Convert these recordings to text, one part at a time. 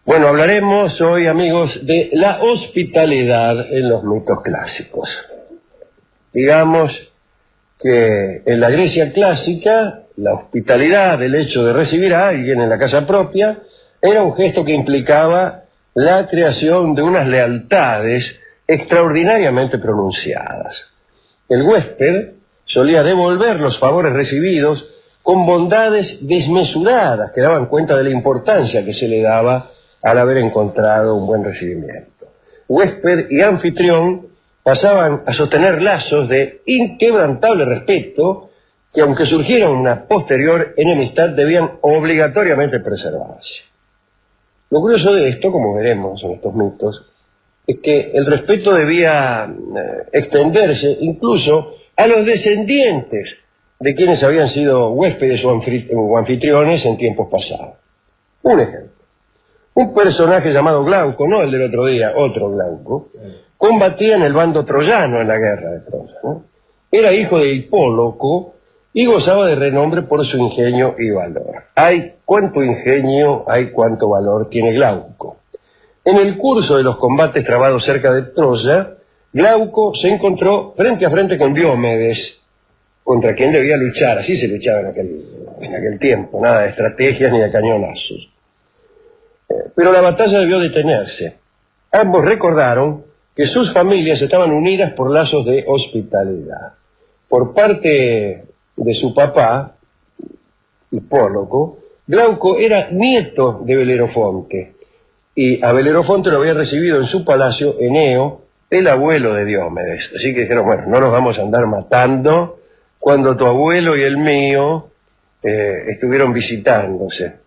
Bueno, hablaremos hoy, amigos, de la hospitalidad en los mitos clásicos. Digamos que en la Grecia clásica, la hospitalidad, el hecho de recibir a alguien en la casa propia, era un gesto que implicaba la creación de unas lealtades extraordinariamente pronunciadas. El huésped solía devolver los favores recibidos con bondades desmesuradas que daban cuenta de la importancia que se le daba al haber encontrado un buen recibimiento. Huésped y anfitrión pasaban a sostener lazos de inquebrantable respeto que, aunque surgiera una posterior enemistad, debían obligatoriamente preservarse. Lo curioso de esto, como veremos en estos mitos, es que el respeto debía extenderse incluso a los descendientes de quienes habían sido huéspedes o anfitriones en tiempos pasados. Un ejemplo. Un personaje llamado Glauco, no el del otro día, otro Glauco, combatía en el bando troyano en la guerra de Troya, ¿no? Era hijo de Hipóloco y gozaba de renombre por su ingenio y valor. Hay cuánto ingenio, hay cuánto valor tiene Glauco. En el curso de los combates trabados cerca de Troya, Glauco se encontró frente a frente con Diomedes, contra quien debía luchar. Así se luchaba en aquel tiempo, nada de estrategias ni de cañonazos. Pero la batalla debió detenerse. Ambos recordaron que sus familias estaban unidas por lazos de hospitalidad. Por parte de su papá, Hipóloco, Glauco era nieto de Belerofonte, y a Belerofonte lo había recibido en su palacio Eneo, el abuelo de Diomedes. Así que dijeron, bueno, no nos vamos a andar matando cuando tu abuelo y el mío estuvieron visitándose.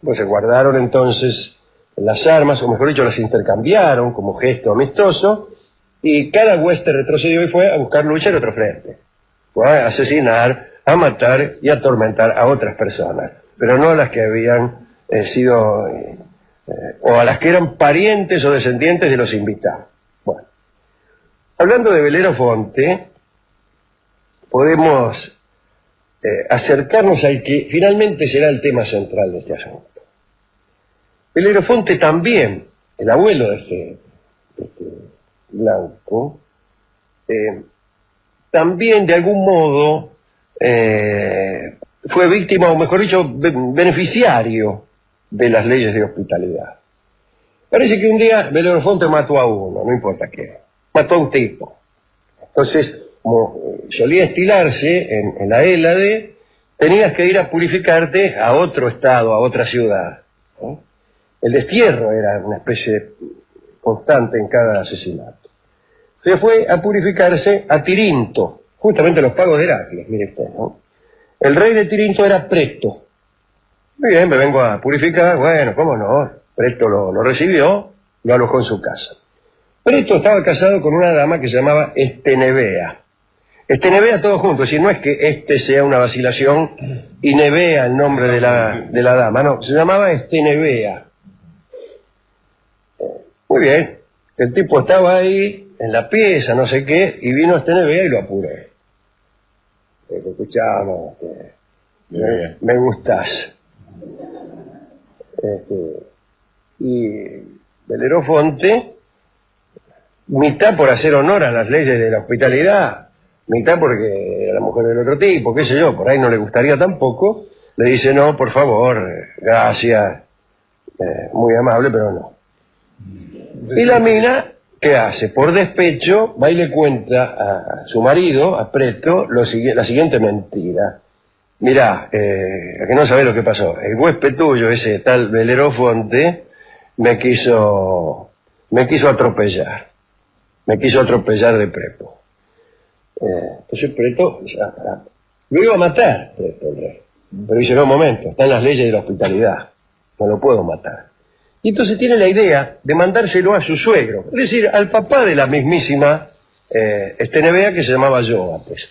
Pues se guardaron entonces las armas, o mejor dicho, las intercambiaron como gesto amistoso, y cada hueste retrocedió y fue a buscar lucha en otro frente. Fue a asesinar, a matar y a atormentar a otras personas, pero no a las que habían sido, o a las que eran parientes o descendientes de los invitados. Bueno, hablando de Belerofonte, podemos acercarnos al que finalmente será el tema central de este asunto. Belerofonte también, el abuelo de este Glauco, también de algún modo fue víctima, o mejor dicho, beneficiario de las leyes de hospitalidad. Parece que un día Belerofonte mató a uno, no importa qué, mató a un tipo. Entonces, como solía estilarse en la Hélade, tenías que ir a purificarte a otro estado, a otra ciudad, ¿no? El destierro era una especie constante en cada asesinato. Se fue a purificarse a Tirinto, justamente los pagos de Heracles, mire usted, ¿no? El rey de Tirinto era Preto. Muy bien, me vengo a purificar, bueno, cómo no, Preto lo recibió, lo alojó en su casa. Preto estaba casado con una dama que se llamaba Estenebea. Estenebea todo junto, es decir, no es que este sea una vacilación y Nevea el nombre de la dama, no, se llamaba Estenebea. Muy bien, el tipo estaba ahí, en la pieza, no sé qué, y vino Estenebea y lo apuré. Escuchamos, me gustás. Y Belerofonte, mitad por hacer honor a las leyes de la hospitalidad, mitad porque era la mujer del otro tipo, qué sé yo, por ahí no le gustaría tampoco, le dice, no, por favor, gracias, muy amable, pero no. Y la mina, ¿qué hace? Por despecho, va y le cuenta a su marido, a Preto, la siguiente mentira. Mirá, a que no sabés lo que pasó. El huésped tuyo, ese tal Belerofonte, me quiso atropellar. Me quiso atropellar de Preto. Entonces Preto, lo iba a matar, Preto, el rey. Pero dice, no, un momento, están las leyes de la hospitalidad. No lo puedo matar. Y entonces tiene la idea de mandárselo a su suegro, es decir, al papá de la mismísima Estenebea, que se llamaba Jóbates.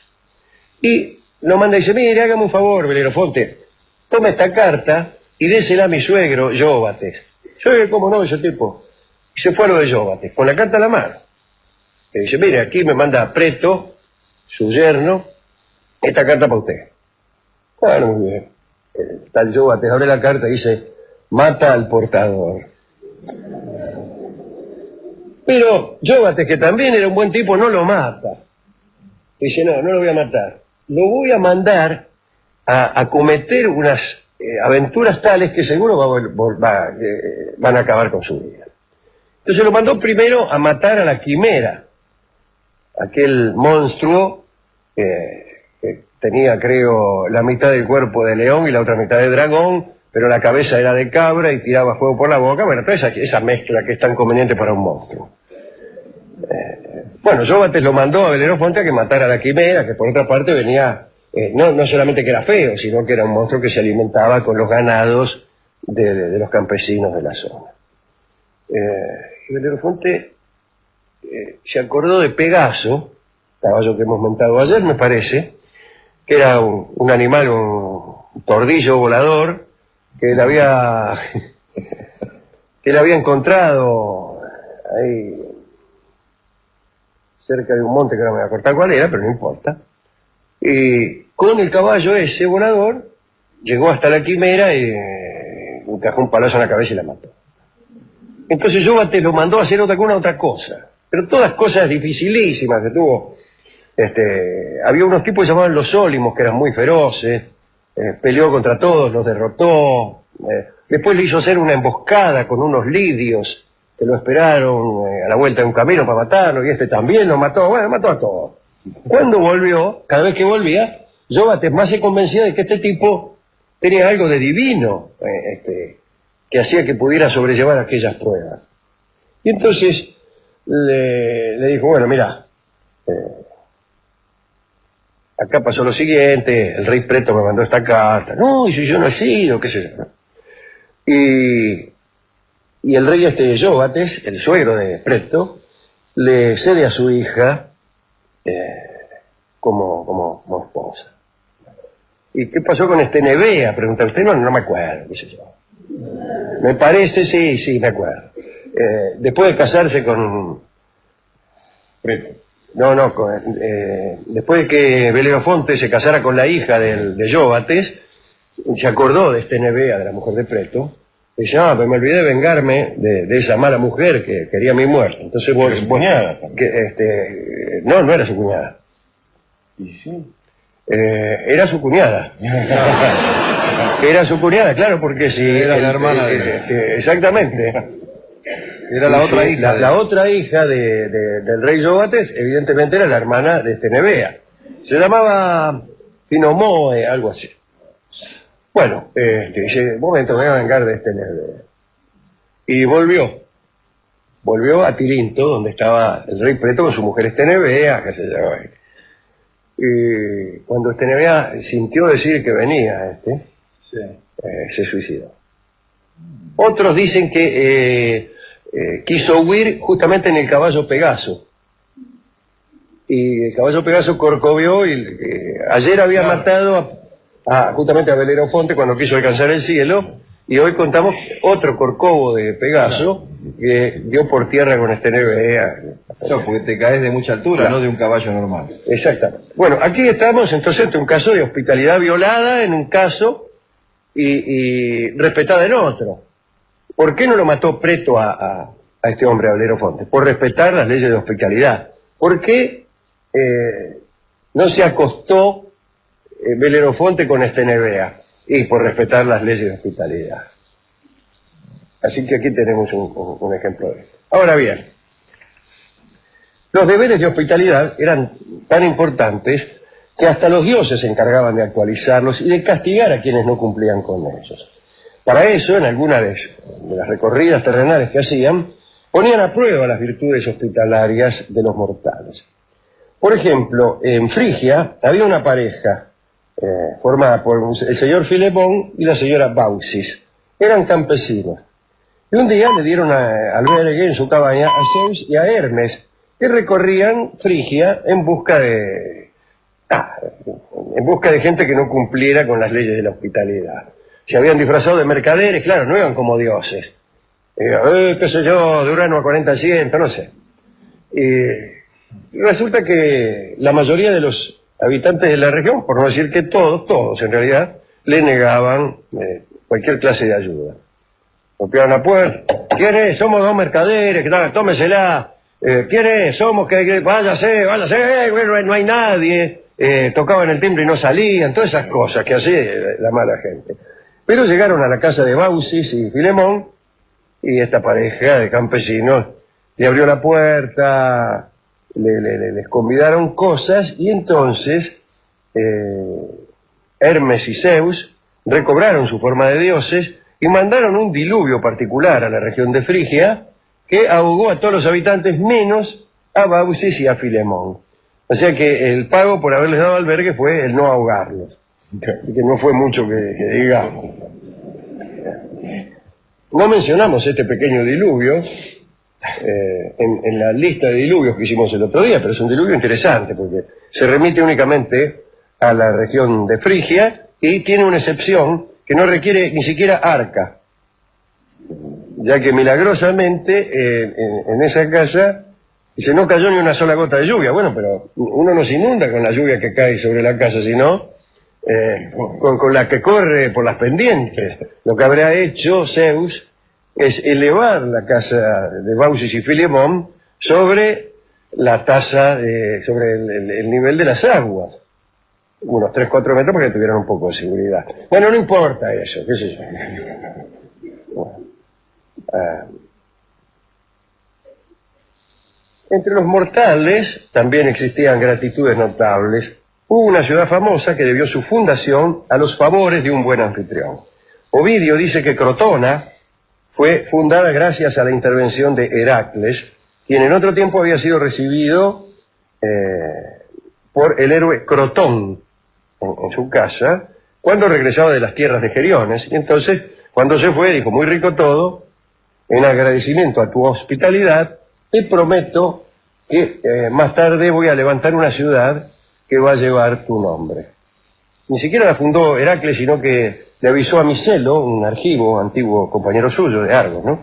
Y lo manda y dice, mire, hágame un favor, Belerofonte, tome esta carta y désela a mi suegro, Jóbates. Suegro, ¿cómo no, ese tipo? Y se fue a lo de Jóbates, con la carta a la mano. Le dice, mire, aquí me manda Preto, su yerno, esta carta para usted. Bueno, muy bien. El tal Jóbates abre la carta y dice, mata al portador. Pero Jóbates, que también era un buen tipo, no lo mata. Dice, no lo voy a matar. Lo voy a mandar a cometer unas aventuras tales que seguro van a acabar con su vida. Entonces lo mandó primero a matar a la quimera, aquel monstruo que tenía, creo, la mitad del cuerpo de león y la otra mitad de dragón, pero la cabeza era de cabra y tiraba fuego por la boca. Bueno, toda esa mezcla que es tan conveniente para un monstruo. Bueno, Jóbates lo mandó a Belerofonte a que matara a la quimera, que por otra parte venía, no solamente que era feo, sino que era un monstruo que se alimentaba con los ganados de los campesinos de la zona. Y Belerofonte se acordó de Pegaso, caballo que hemos montado ayer, me parece, que era un animal, un tordillo volador, que él había encontrado ahí cerca de un monte que no me voy a cortar cuál era, pero no importa. Y con el caballo ese volador llegó hasta la quimera y encajó un palazo en la cabeza y la mató. Entonces Jóbates lo mandó a hacer otra cosa, pero todas cosas dificilísimas que tuvo. Había unos tipos que se llamaban los Ólimos, que eran muy feroces, peleó contra todos, los derrotó, después le hizo hacer una emboscada con unos lidios que lo esperaron a la vuelta de un camino para matarlo, y también lo mató, bueno, mató a todos. Cuando volvió, cada vez que volvía, Jóbates más se convencía de que este tipo tenía algo de divino, que hacía que pudiera sobrellevar aquellas pruebas. Y entonces le dijo, bueno, mira, acá pasó lo siguiente, el rey Preto me mandó esta carta. No, y si yo no he sido, qué sé yo. Y el rey Jóbates, el suegro de Preto, le cede a su hija como esposa. ¿Y qué pasó con Nevea? Pregunta usted. No me acuerdo, qué sé yo. Me parece, sí, me acuerdo. Después de casarse con Preto. Después de que Belerofonte se casara con la hija de Jóbates, se acordó de Nevea, de la mujer de Preto, y dice, pero me olvidé de vengarme de esa mala mujer que quería mi muerte. Entonces su cuñada. No era su cuñada. ¿Y sí? Era su cuñada. Era su cuñada, claro, porque si... Era la hermana de... Exactamente. Era la otra hija. La otra hija del rey Jóbates, evidentemente era la hermana de Nevea. Se llamaba Pinomoe, algo así. Bueno, dice, un momento, me voy a vengar de Nevea. Y volvió a Tirinto, donde estaba el rey Preto con su mujer Nevea, qué sé yo. Y cuando Nevea sintió decir que venía se suicidó. Otros dicen que quiso huir justamente en el caballo Pegaso. Y el caballo Pegaso corcovió y ayer había matado justamente a Belerofonte cuando quiso alcanzar el cielo, y hoy contamos otro corcovo de Pegaso que dio por tierra con Nevea. No, porque te caes de mucha altura, claro. No de un caballo normal. Exactamente. Bueno, aquí estamos entonces ante un caso de hospitalidad violada en un caso y respetada en otro. ¿Por qué no lo mató Preto a este hombre, a Belerofonte? Por respetar las leyes de hospitalidad. ¿Por qué no se acostó Belerofonte con Nevea? Y por respetar las leyes de hospitalidad. Así que aquí tenemos un ejemplo de esto. Ahora bien, los deberes de hospitalidad eran tan importantes que hasta los dioses se encargaban de actualizarlos y de castigar a quienes no cumplían con ellos. Para eso, en algunas de las recorridas terrenales que hacían, ponían a prueba las virtudes hospitalarias de los mortales. Por ejemplo, en Frigia había una pareja formada por el señor Filemón y la señora Baucis. Eran campesinos. Y un día le dieron albergue en su cabaña a Zeus y a Hermes, que recorrían Frigia en busca de gente que no cumpliera con las leyes de la hospitalidad. Se habían disfrazado de mercaderes, claro, no iban como dioses. Qué sé yo, de Urano a 40-100, no sé. Y resulta que la mayoría de los habitantes de la región, por no decir que todos en realidad, le negaban cualquier clase de ayuda. Golpearon la puerta. ¿Quién es? Somos dos mercaderes, tómesela. ¿Quién es? Somos váyase, no hay nadie. Tocaban el timbre y no salían, todas esas cosas que hacía la mala gente. Pero llegaron a la casa de Baucis y Filemón, y esta pareja de campesinos le abrió la puerta, les convidaron cosas, y entonces Hermes y Zeus recobraron su forma de dioses y mandaron un diluvio particular a la región de Frigia que ahogó a todos los habitantes menos a Baucis y a Filemón. O sea que el pago por haberles dado albergue fue el no ahogarlos, que no fue mucho que digamos. No mencionamos este pequeño diluvio en la lista de diluvios que hicimos el otro día, pero es un diluvio interesante porque se remite únicamente a la región de Frigia y tiene una excepción que no requiere ni siquiera arca, ya que milagrosamente en esa casa no cayó ni una sola gota de lluvia. Bueno, pero uno no se inunda con la lluvia que cae sobre la casa, sino con la que corre por las pendientes. Lo que habrá hecho Zeus es elevar la casa de Baucis y Filemón sobre la tasa, sobre el nivel de las aguas, unos 3-4 metros para que tuvieran un poco de seguridad. Bueno, no importa eso, qué sé yo. Bueno, entre los mortales también existían gratitudes notables. Hubo una ciudad famosa que debió su fundación a los favores de un buen anfitrión. Ovidio dice que Crotona fue fundada gracias a la intervención de Heracles, quien en otro tiempo había sido recibido por el héroe Crotón en su casa, cuando regresaba de las tierras de Geriones. Y entonces, cuando se fue, dijo: muy rico todo, en agradecimiento a tu hospitalidad, te prometo que más tarde voy a levantar una ciudad que va a llevar tu nombre. Ni siquiera la fundó Heracles, sino que le avisó a Micelo, un argivo, antiguo compañero suyo de Argos, ¿no?,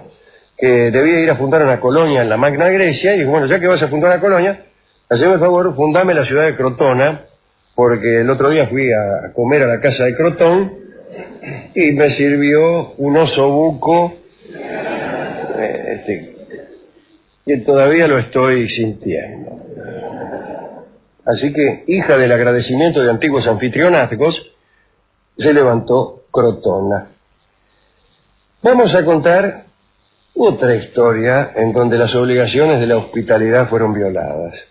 que debía ir a fundar una colonia en la Magna Grecia, y dijo: bueno, ya que vas a fundar una colonia, haceme el favor, fundame la ciudad de Crotona, porque el otro día fui a comer a la casa de Crotón y me sirvió un osobuco que todavía lo estoy sintiendo. Así que, hija del agradecimiento de antiguos anfitrionazgos, se levantó Crotona. Vamos a contar otra historia en donde las obligaciones de la hospitalidad fueron violadas.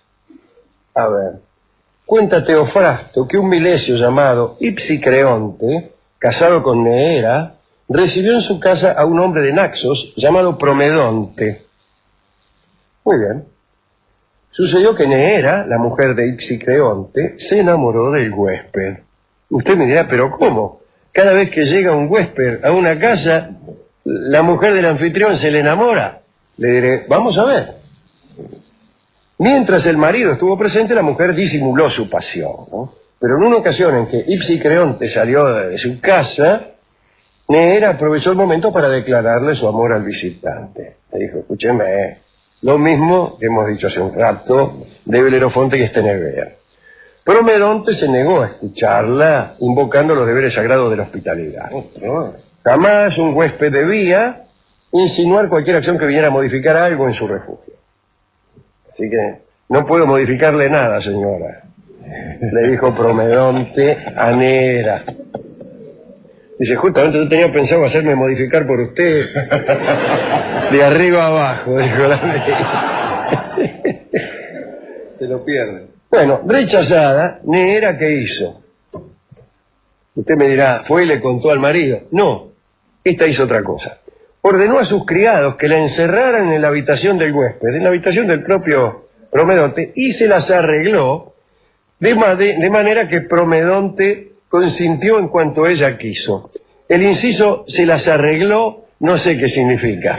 A ver, cuenta Teofrasto que un milesio llamado Ipsicreonte, casado con Neera, recibió en su casa a un hombre de Naxos llamado Promedonte. Muy bien. Sucedió que Neera, la mujer de Ipsicreonte, se enamoró del huésped. Usted me dirá: ¿pero cómo? Cada vez que llega un huésped a una casa, ¿la mujer del anfitrión se le enamora? Le diré: vamos a ver. Mientras el marido estuvo presente, la mujer disimuló su pasión, ¿no? Pero en una ocasión en que Ipsicreonte salió de su casa, Neera aprovechó el momento para declararle su amor al visitante. Le dijo: escúcheme, lo mismo que hemos dicho hace un rato de Belerofonte y Estenebea. Promedonte se negó a escucharla, invocando los deberes sagrados de la hospitalidad. Jamás un huésped debía insinuar cualquier acción que viniera a modificar algo en su refugio. Así que no puedo modificarle nada, señora, le dijo Promedonte a Neera. Dice: justamente yo tenía pensado hacerme modificar por usted, de arriba abajo, dijo la Neera. Se lo pierden. Bueno, rechazada, Neera, ¿qué hizo? Usted me dirá: ¿fue y le contó al marido? No, esta hizo otra cosa. Ordenó a sus criados que la encerraran en la habitación del huésped, en la habitación del propio Promedonte, y se las arregló de manera que Promedonte consintió en cuanto ella quiso. El inciso "se las arregló" no sé qué significa.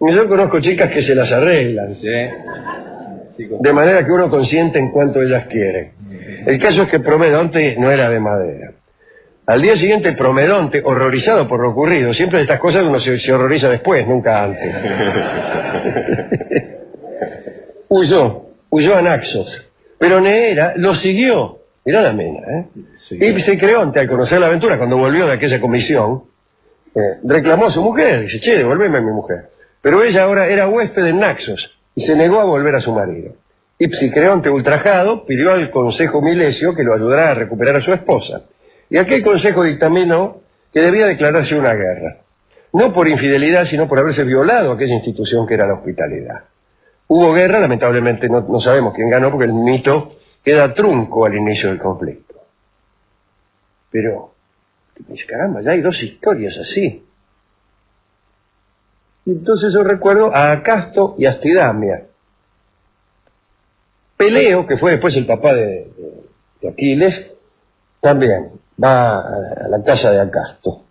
Yo conozco chicas que se las arreglan, de manera que uno consiente en cuanto ellas quieren. El caso es que Promedonte no era de madera. Al día siguiente, Promedonte, horrorizado por lo ocurrido, siempre de estas cosas uno se horroriza después, nunca antes, huyó a Naxos. Pero Neera lo siguió Mirá la mina, ¿eh? Sí. Ipsi Creonte, al conocer la aventura, cuando volvió de aquella comisión, reclamó a su mujer, dice, che, devolveme a mi mujer. Pero ella ahora era huésped en Naxos y se negó a volver a su marido. Ipsi Creonte, ultrajado, pidió al Consejo Milesio que lo ayudara a recuperar a su esposa. Y aquel consejo dictaminó que debía declararse una guerra. No por infidelidad, sino por haberse violado aquella institución que era la hospitalidad. Hubo guerra, lamentablemente no sabemos quién ganó porque el mito queda trunco al inicio del conflicto. Pero, caramba, ya hay dos historias así. Y entonces yo recuerdo a Acasto y Astidamia. Peleo, que fue después el papá de Aquiles, también va a la casa de Acasto.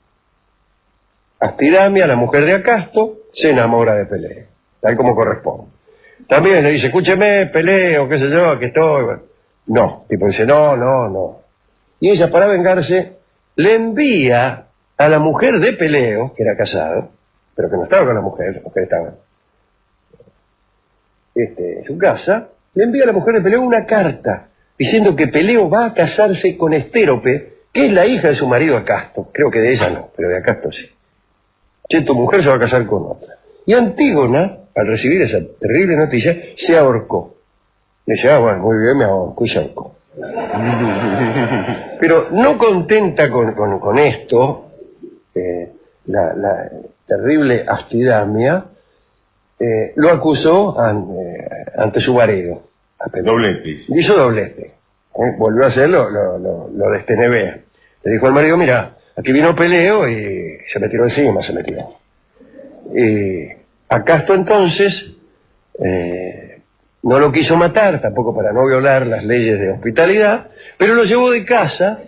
Astidamia, la mujer de Acasto, se enamora de Peleo, tal como corresponde. También le dice, escúcheme, Peleo, qué sé yo, aquí estoy. Bueno, no, tipo dice, no. Y ella, para vengarse, le envía a la mujer de Peleo, que era casado, pero que no estaba con la mujer estaba en su casa, le envía a la mujer de Peleo una carta diciendo que Peleo va a casarse con Estérope, que es la hija de su marido Acasto. Creo que de ella no, pero de Acasto sí. Che, tu mujer se va a casar con otra. Y Antígona, al recibir esa terrible noticia, se ahorcó. Le dice, bueno, muy bien, me ahorco, y se ahorcó. Pero no contenta con esto, la terrible Astidamia lo acusó ante su marido. Doblete. Hizo doblete. Volvió a hacer lo de Estenebea. Le dijo al marido, mira, aquí vino Peleo y se me tiró encima, Acasto entonces no lo quiso matar, tampoco para no violar las leyes de hospitalidad, pero lo llevó de casa,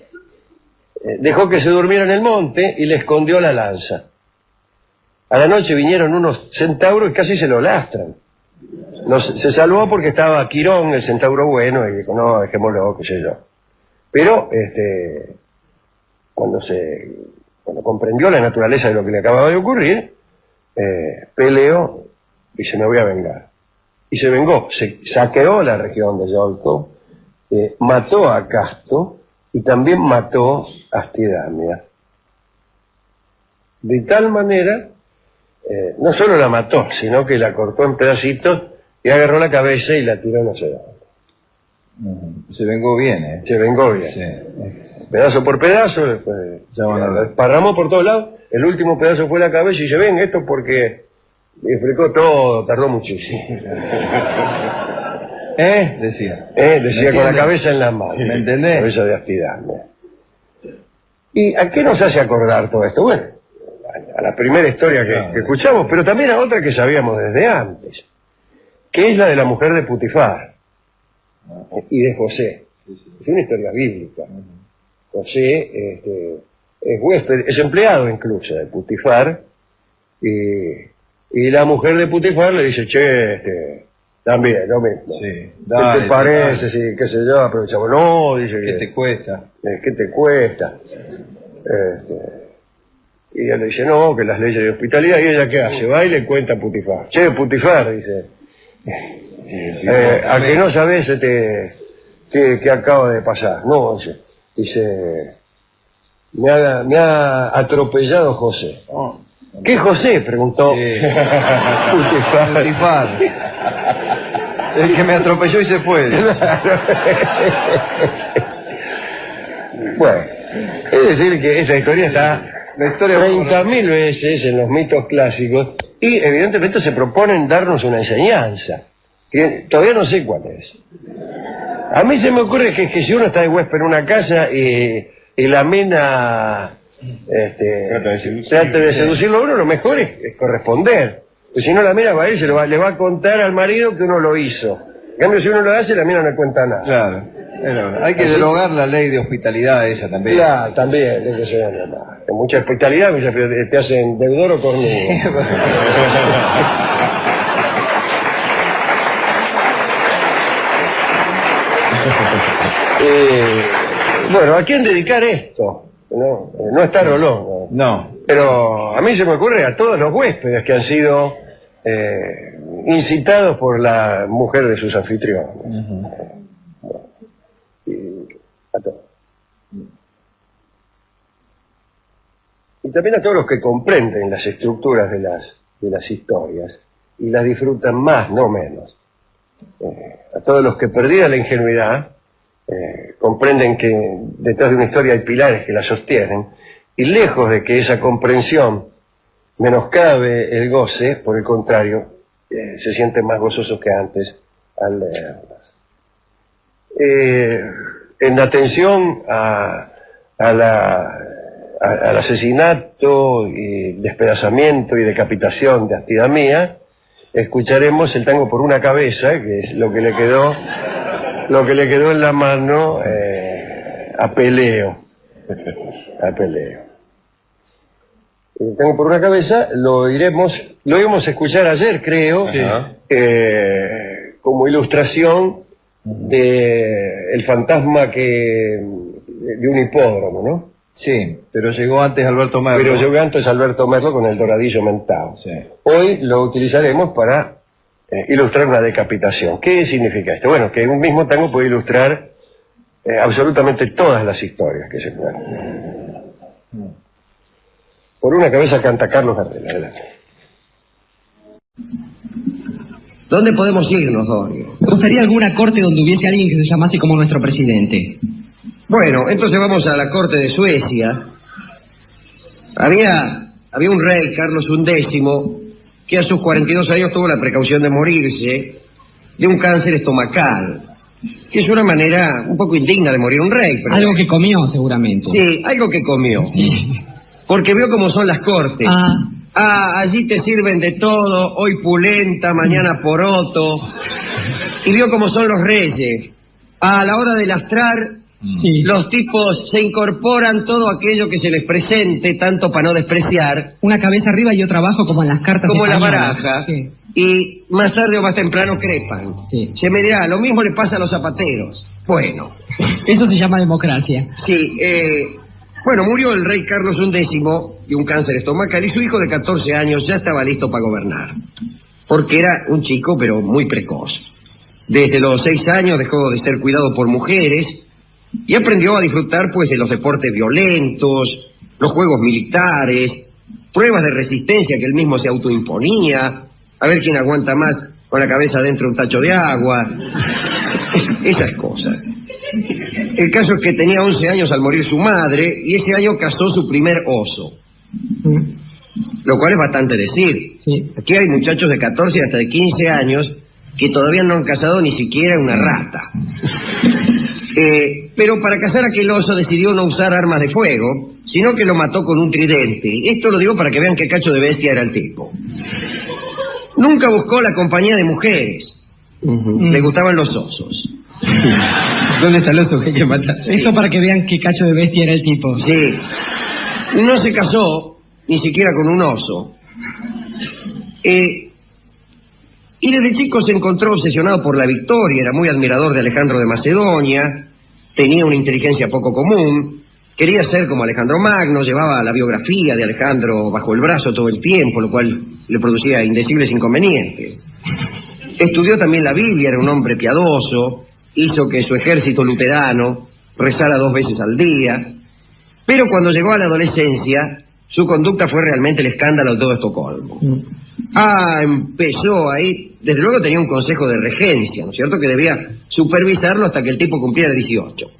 dejó que se durmiera en el monte y le escondió la lanza. A la noche vinieron unos centauros y casi se lo lastran. Se salvó porque estaba Quirón, el centauro bueno, y dijo, no, dejémoslo, qué sé yo. Pero, cuando comprendió la naturaleza de lo que le acababa de ocurrir, Peleo dice, me voy a vengar. Y se vengó, se saqueó la región de Iolco, mató a Acasto y también mató a Astidamia. De tal manera, no solo la mató, sino que la cortó en pedacitos y agarró la cabeza y la tiró no sé dónde. Se vengó bien, ¿eh? Se vengó bien. Sí. Pedazo por pedazo, después desparramó por todos lados. El último pedazo fue la cabeza y dice, ven, esto porque me explicó todo, tardó muchísimo. Decía. Decía con la cabeza en la mano. ¿Me entendés? Cabeza de Astidamia. ¿Y a qué nos hace acordar todo esto? Bueno, a la primera historia que escuchamos, pero también a otra que sabíamos desde antes, que es la de la mujer de Putifar y de José. Es una historia bíblica. José es huésped, es empleado incluso de Putifar, y la mujer de Putifar le dice, che, también, lo mismo. Sí, ¿Qué te parece? Sí, qué sé yo, aprovechamos. No, dice ¿Qué te cuesta? ¿Qué te cuesta? Y ella le dice, no, que las leyes de hospitalidad. ¿Y ella qué hace? Va y le cuenta a Putifar. Che, Putifar, dice, a que no sabés qué acaba de pasar. No, dice, me ha atropellado José. Oh. ¿Qué José? Preguntó Putifar. El que me atropelló y se fue. Bueno, es decir que esa historia está 30.000 veces en los mitos clásicos y evidentemente se proponen darnos una enseñanza, que todavía no sé cuál es. A mí se me ocurre que si uno está de huésped en una casa y la mina trata de seducirlo a uno, lo mejor es corresponder. Pues si no, la mina va a ir, le va a contar al marido que uno lo hizo. En cambio, si uno lo hace, la mina no le cuenta nada. Claro. Hay que derogar la ley de hospitalidad esa también. Claro, también. Con mucha hospitalidad te hacen deudor o cornudo. Bueno, ¿a quién dedicar esto? No está Rolón. No. Pero a mí se me ocurre a todos los huéspedes que han sido incitados por la mujer de sus anfitriones. Y a y también a todos los que comprenden las estructuras de las historias y las disfrutan más, no menos. A todos los que perdida la ingenuidad comprenden que detrás de una historia hay pilares que la sostienen, y lejos de que esa comprensión menoscabe el goce, por el contrario, se sienten más gozosos que antes al leerlas. En atención al asesinato y despedazamiento y decapitación de Astidamía, escucharemos el tango Por una cabeza, que es lo que le quedó en la mano a Peleo. El tango Por una cabeza lo íbamos a escuchar ayer, creo, sí. Como ilustración de el fantasma de un hipódromo, ¿no? Sí, pero llegó antes Alberto Merlo. Pero llegó antes Alberto Merlo con el doradillo mentado. Sí. Hoy lo utilizaremos para ilustrar una decapitación. ¿Qué significa esto? Bueno, que un mismo tango puede ilustrar absolutamente todas las historias que se puedan. Por una cabeza canta Carlos Gardel. Adelante. ¿Dónde podemos irnos, Dorio? Me gustaría alguna corte donde hubiese alguien que se llamase como nuestro presidente. Bueno, entonces vamos a la corte de Suecia. Había un rey, Carlos XI, que a sus 42 años tuvo la precaución de morirse de un cáncer estomacal, que es una manera un poco indigna de morir un rey. Pero... Algo que comió, seguramente. Sí, algo que comió. Porque vio cómo son las cortes. Allí te sirven de todo, hoy pulenta, mañana poroto. Y vio cómo son los reyes. A la hora de lastrar, sí, los tipos se incorporan todo aquello que se les presente, tanto para no despreciar. Una cabeza arriba y otra abajo, como en las cartas. Como en las barajas. Sí. Y más tarde o más temprano crepan. Sí. Se me dirá, lo mismo le pasa a los zapateros. Bueno. Eso se llama democracia. Sí, bueno, murió el rey Carlos XI de un cáncer estomacal y su hijo de 14 años ya estaba listo para gobernar. Porque era un chico, pero muy precoz. Desde los 6 años dejó de ser cuidado por mujeres y aprendió a disfrutar, pues, de los deportes violentos, los juegos militares, pruebas de resistencia que él mismo se autoimponía, a ver quién aguanta más con la cabeza dentro de un tacho de agua, esas cosas. El caso es que tenía 11 años al morir su madre y ese año cazó su primer oso. Lo cual es bastante decir. Sí. Aquí hay muchachos de 14 hasta de 15 años que todavía no han cazado ni siquiera una rata. Pero para cazar aquel oso decidió no usar armas de fuego, sino que lo mató con un tridente. Esto lo digo para que vean qué cacho de bestia era el tipo. Nunca buscó la compañía de mujeres. Le gustaban los osos. ¿Dónde está el oso que hay que matar? Esto para que vean qué cacho de bestia era el tipo. Sí. No se casó ni siquiera con un oso. Y desde chico se encontró obsesionado por la victoria, era muy admirador de Alejandro de Macedonia, tenía una inteligencia poco común, quería ser como Alejandro Magno, llevaba la biografía de Alejandro bajo el brazo todo el tiempo, lo cual le producía indecibles inconvenientes. Estudió también la Biblia, era un hombre piadoso, hizo que su ejército luterano rezara 2 veces al día, pero cuando llegó a la adolescencia, su conducta fue realmente el escándalo de todo Estocolmo. Empezó ahí, desde luego tenía un consejo de regencia, ¿no es cierto?, que debía supervisarlo hasta que el tipo cumpliera 18.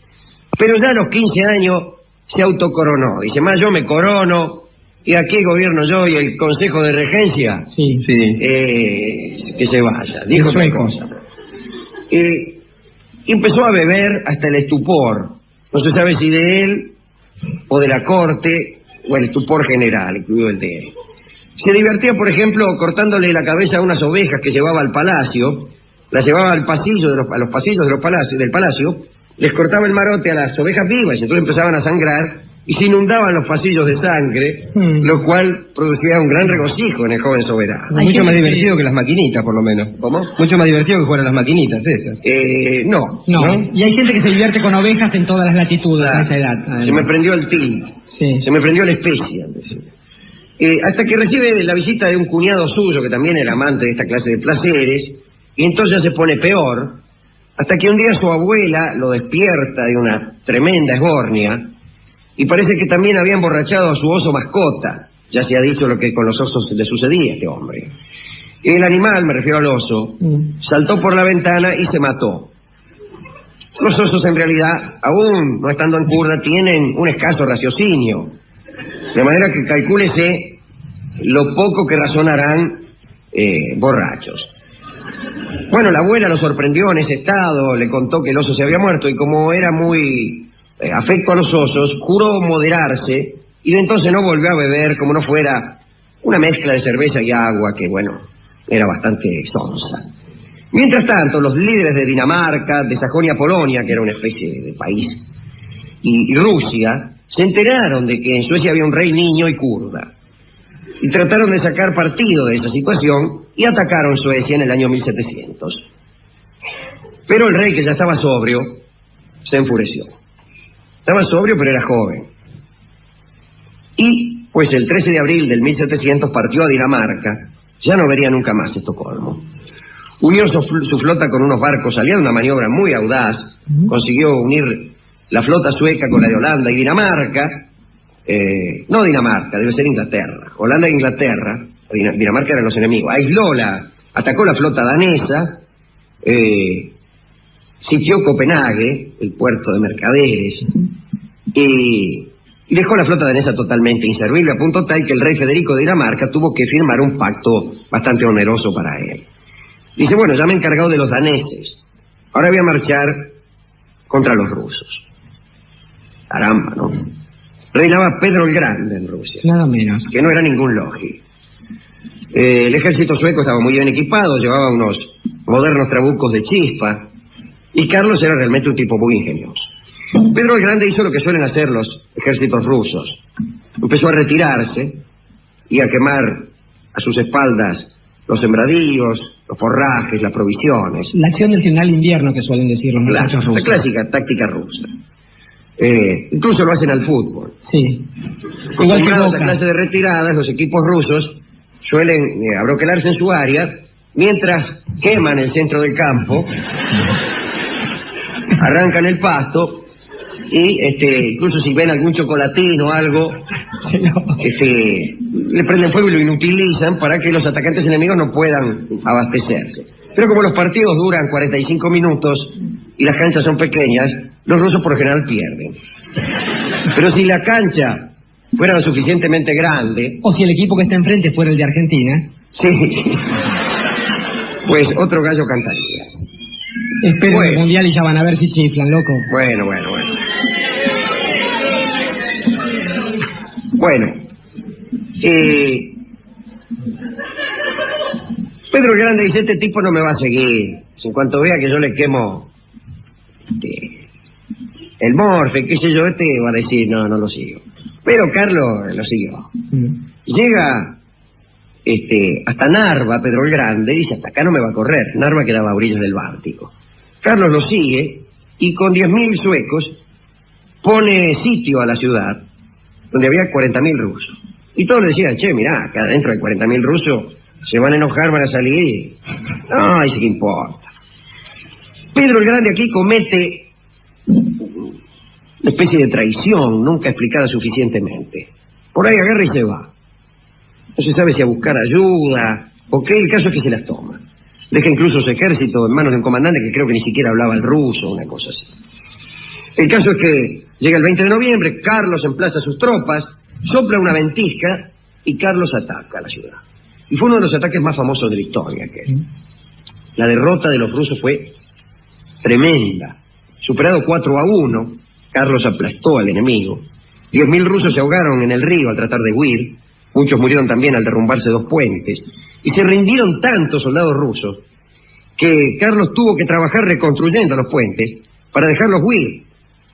Pero ya a los 15 años se autocoronó, dice, más yo me corono, y aquí gobierno yo y el consejo de regencia, sí. Que se vaya, dijo otra cosa. Empezó a beber hasta el estupor, no se sabe si de él o de la corte, o el estupor general, incluido el de él. Se divertía, por ejemplo, cortándole la cabeza a unas ovejas que llevaba al palacio, las llevaba al pasillo a los pasillos del palacio, les cortaba el marote a las ovejas vivas y entonces empezaban a sangrar y se inundaban los pasillos de sangre, lo cual producía un gran regocijo en el joven soberano. Mucho más divertido que las maquinitas, por lo menos. ¿Cómo? Mucho más divertido que jugar a las maquinitas esas. No. Y hay gente que se divierte con ovejas en todas las latitudes a esa edad. Se me prendió el tilt. Sí. Se me prendió la especie. Hasta que recibe la visita de un cuñado suyo, que también era amante de esta clase de placeres, y entonces se pone peor, hasta que un día su abuela lo despierta de una tremenda esbornia, y parece que también había emborrachado a su oso mascota. Ya se ha dicho lo que con los osos le sucedía a este hombre. El animal, me refiero al oso, saltó por la ventana y se mató. Los osos en realidad, aún no estando en curda, tienen un escaso raciocinio. De manera que calcúlese lo poco que razonarán borrachos. Bueno, la abuela lo sorprendió en ese estado, le contó que el oso se había muerto y como era muy afecto a los osos, juró moderarse y de entonces no volvió a beber como no fuera una mezcla de cerveza y agua que, bueno, era bastante sonsa. Mientras tanto, los líderes de Dinamarca, de Sajonia-Polonia, que era una especie de país, y Rusia, se enteraron de que en Suecia había un rey niño y kurda. Y trataron de sacar partido de esa situación y atacaron Suecia en el año 1700. Pero el rey, que ya estaba sobrio, se enfureció. Estaba sobrio, pero era joven. Y, pues, el 13 de abril del 1700 partió a Dinamarca. Ya no vería nunca más Estocolmo. Unió su flota con unos barcos aliados, una maniobra muy audaz. Consiguió unir la flota sueca con la de Holanda y Dinamarca. No Dinamarca, debe ser Inglaterra. Holanda e Inglaterra. Dinamarca eran los enemigos. Atacó la flota danesa. Sitió Copenhague, el puerto de mercaderes. Y dejó la flota danesa totalmente inservible, a punto tal que el rey Federico de Dinamarca tuvo que firmar un pacto bastante oneroso para él. Dice, bueno, ya me he encargado de los daneses, ahora voy a marchar contra los rusos. Caramba, ¿no? Reinaba Pedro el Grande en Rusia. Nada menos. Que no era ningún logi. El ejército sueco estaba muy bien equipado, llevaba unos modernos trabucos de chispa, y Carlos era realmente un tipo muy ingenioso. Pedro el Grande hizo lo que suelen hacer los ejércitos rusos. Empezó a retirarse y a quemar a sus espaldas los sembradíos, los forrajes, las provisiones. La acción del general invierno que suelen decir los muchachos rusos. La clásica táctica rusa. Incluso lo hacen al fútbol. Sí. Igual que a esa clase de retiradas, los equipos rusos suelen abroquelarse en su área mientras queman el centro del campo, arrancan el pasto y incluso si ven algún chocolatín o algo, le prenden fuego y lo inutilizan para que los atacantes enemigos no puedan abastecerse. Pero como los partidos duran 45 minutos y las canchas son pequeñas, los rusos por lo general pierden. Pero si la cancha fuera lo suficientemente grande... O si el equipo que está enfrente fuera el de Argentina... Sí. Pues otro gallo cantaría. Esperen el mundial y ya van a ver si chiflan, loco. Bueno. Bueno. Pedro el Grande dice, este tipo no me va a seguir. En cuanto vea que yo le quemo el morfe, qué sé yo, va a decir, no lo sigo. Pero Carlos lo siguió. Llega hasta Narva, Pedro el Grande, y dice, hasta acá no me va a correr. Narva quedaba a orillas del Báltico. Carlos lo sigue y con 10.000 suecos pone sitio a la ciudad, donde había 40.000 rusos. Y todos le decían, che, mirá, acá adentro hay 40.000 rusos, se van a enojar, van a salir. Ay, sí que importa. Pedro el Grande aquí comete una especie de traición, nunca explicada suficientemente. Por ahí agarra y se va. No se sabe si a buscar ayuda o qué, el caso es que se las toma. Deja incluso su ejército en manos de un comandante que creo que ni siquiera hablaba el ruso, una cosa así. El caso es que llega el 20 de noviembre, Carlos emplaza sus tropas, sopla una ventisca y Carlos ataca a la ciudad. Y fue uno de los ataques más famosos de la historia. La derrota de los rusos fue tremenda. Superado 4-1, Carlos aplastó al enemigo. 10.000 rusos se ahogaron en el río al tratar de huir. Muchos murieron también al derrumbarse 2 puentes. Y se rindieron tantos soldados rusos que Carlos tuvo que trabajar reconstruyendo los puentes para dejarlos huir,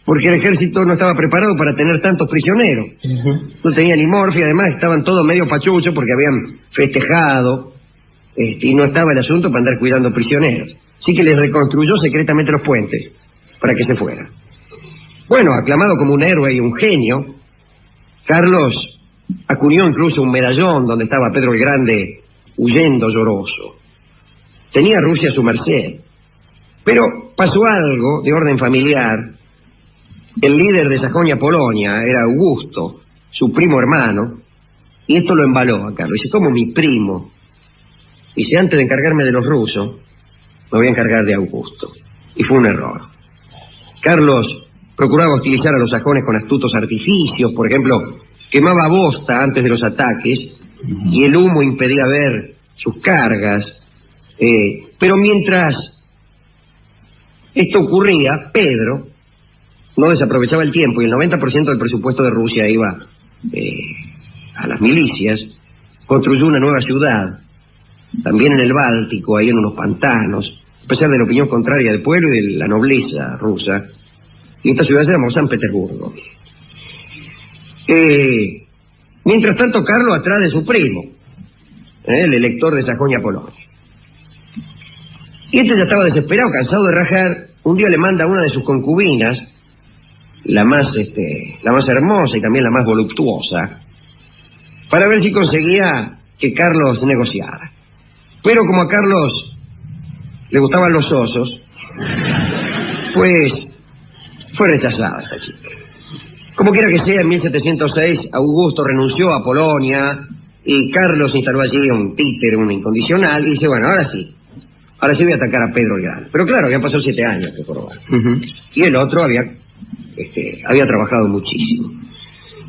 porque el ejército no estaba preparado para tener tantos prisioneros. No tenía ni morfia, además estaban todos medio pachuchos porque habían festejado, y no estaba el asunto para andar cuidando prisioneros. Así que les reconstruyó secretamente los puentes para que se fueran. Bueno, aclamado como un héroe y un genio, Carlos acuñó incluso un medallón donde estaba Pedro el Grande huyendo lloroso. Tenía a Rusia a su merced. Pero pasó algo de orden familiar El líder de Sajonia-Polonia era Augusto, su primo hermano, y esto lo embaló a Carlos. Dice, ¿cómo mi primo? Dice, antes de encargarme de los rusos, me voy a encargar de Augusto. Y fue un error. Carlos procuraba hostilizar a los sajones con astutos artificios, por ejemplo, quemaba bosta antes de los ataques, y el humo impedía ver sus cargas. Pero mientras esto ocurría, Pedro no desaprovechaba el tiempo, y el 90% del presupuesto de Rusia iba a las milicias. Construyó una nueva ciudad, también en el Báltico, ahí en unos pantanos, a pesar de la opinión contraria del pueblo y de la nobleza rusa. Y esta ciudad se llamó San Petersburgo. Mientras tanto, Carlos atrás de su primo, el elector de Sajonia-Polonia. Y este ya estaba desesperado, cansado de rajar. Un día le manda a una de sus concubinas, la más hermosa y también la más voluptuosa, para ver si conseguía que Carlos negociara. Pero como a Carlos le gustaban los osos, pues fue rechazada esta chica. Como quiera que sea, en 1706 Augusto renunció a Polonia y Carlos instaló allí un títere, un incondicional, y dice, bueno, ahora sí voy a atacar a Pedro el Grande. Pero claro, habían pasado 7 años que probar. Y el otro había trabajado muchísimo.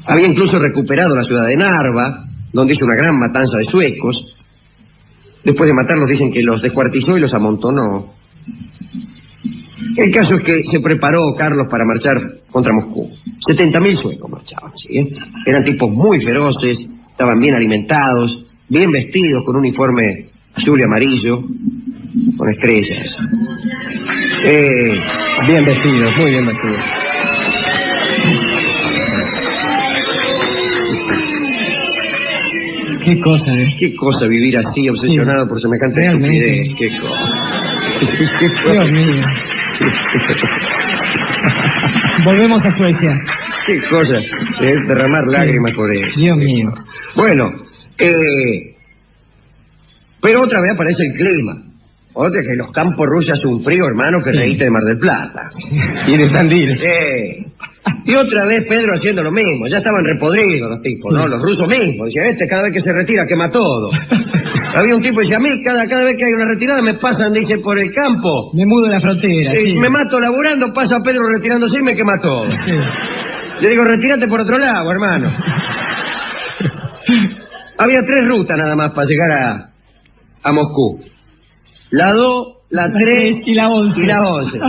Había incluso recuperado la ciudad de Narva, donde hizo una gran matanza de suecos. Después de matarlos dicen que los descuartizó y los amontonó. El caso es que se preparó Carlos para marchar contra Moscú. 70.000 suecos marchaban, ¿sí? Eran tipos muy feroces, estaban bien alimentados, bien vestidos, con un uniforme azul y amarillo, con estrellas. Bien vestidos, muy bien vestidos. Qué cosa, Qué cosa vivir así, obsesionado por semejante estupidez. Qué cosa. Dios mío. Volvemos a Suecia. Qué cosa, derramar lágrimas por eso. Dios mío. Bueno, pero otra vez aparece el clima. Otra que los campos rusos hace un frío, hermano, que reíste de Mar del Plata. Y de Tandil. Y otra vez Pedro haciendo lo mismo. Ya estaban repodridos los tipos, ¿no? Los rusos mismos. Decían, cada vez que se retira quema todo. Había un tipo que decía, a mí cada vez que hay una retirada me pasan, dice, por el campo. Me mudo la frontera. Sí. Me mato laburando, pasa Pedro retirándose y me quema todo. Sí. Le digo, retírate por otro lado, hermano. Había 3 rutas nada más para llegar a Moscú. La 2, la 3 y la 11. Y la 11.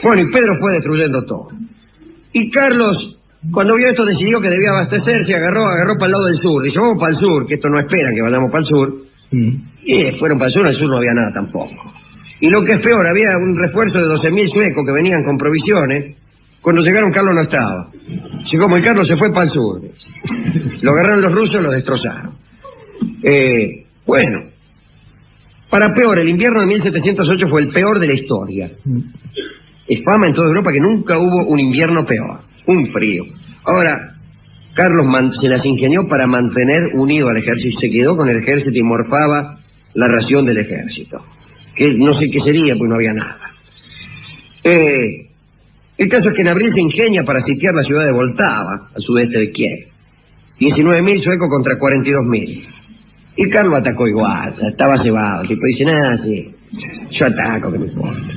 Bueno, y Pedro fue destruyendo todo. Y Carlos, cuando vio esto, decidió que debía abastecerse, agarró para el lado del sur. Dice, vamos para el sur, que esto no esperan que vayamos para el sur. Y fueron para el sur no había nada tampoco. Y lo que es peor, había un refuerzo de 12.000 suecos que venían con provisiones. Cuando llegaron, Carlos no estaba. Así como el Carlos se fue para el sur. Lo agarraron los rusos y lo destrozaron. Bueno, para peor, el invierno de 1708 fue el peor de la historia. Es fama en toda Europa que nunca hubo un invierno peor, un frío. Ahora, Carlos se las ingenió para mantener unido al ejército, se quedó con el ejército y morfaba la ración del ejército, que no sé qué sería, pues no había nada. El caso es que en abril se ingenia para sitiar la ciudad de Voltava, al sudeste de Kiev. 19.000 suecos contra 42.000. Y Carlos atacó igual, estaba cebado. El tipo dice, nada, sí, yo ataco, que me importa.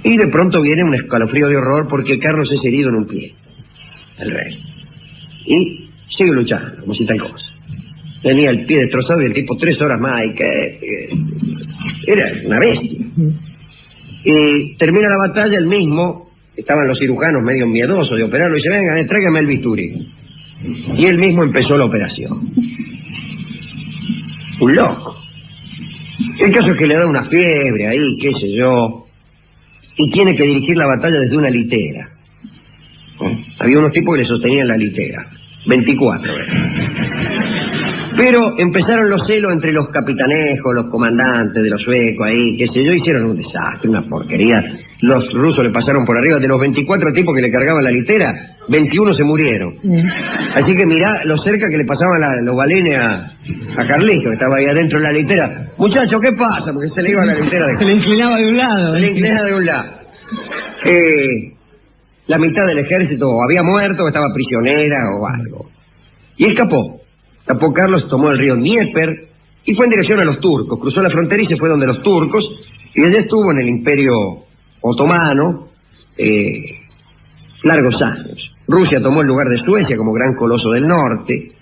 Y de pronto viene un escalofrío de horror porque Carlos es herido en un pie, el rey. Y sigue luchando, como si tal cosa. Tenía el pie destrozado y el tipo 3 horas más, y que era una bestia. Y termina la batalla, el mismo, estaban los cirujanos medio miedosos de operarlo, y dice, venga, tráigame el bisturí. Y él mismo empezó la operación. Un loco. El caso es que le da una fiebre ahí, qué sé yo, y tiene que dirigir la batalla desde una litera. Había unos tipos que le sostenían la litera, 24 Pero empezaron los celos entre los capitanejos, los comandantes de los suecos ahí, qué sé yo, hicieron un desastre, una porquería. Los rusos le pasaron por arriba, de los 24 tipos que le cargaban la litera, 21 se murieron. Así que mirá lo cerca que le pasaban los balenes a Carlito, que estaba ahí adentro de la litera. Muchacho, ¿qué pasa? Porque se le iba la litera Se le inclinaba de un lado. Se le inclinaba de un lado. La mitad del ejército o había muerto o estaba prisionera o algo. Y escapó. Escapó Carlos, tomó el río Dnieper y fue en dirección a los turcos. Cruzó la frontera y se fue donde los turcos. Y allá estuvo en el Imperio Otomano largos años. Rusia tomó el lugar de Suecia como gran coloso del norte.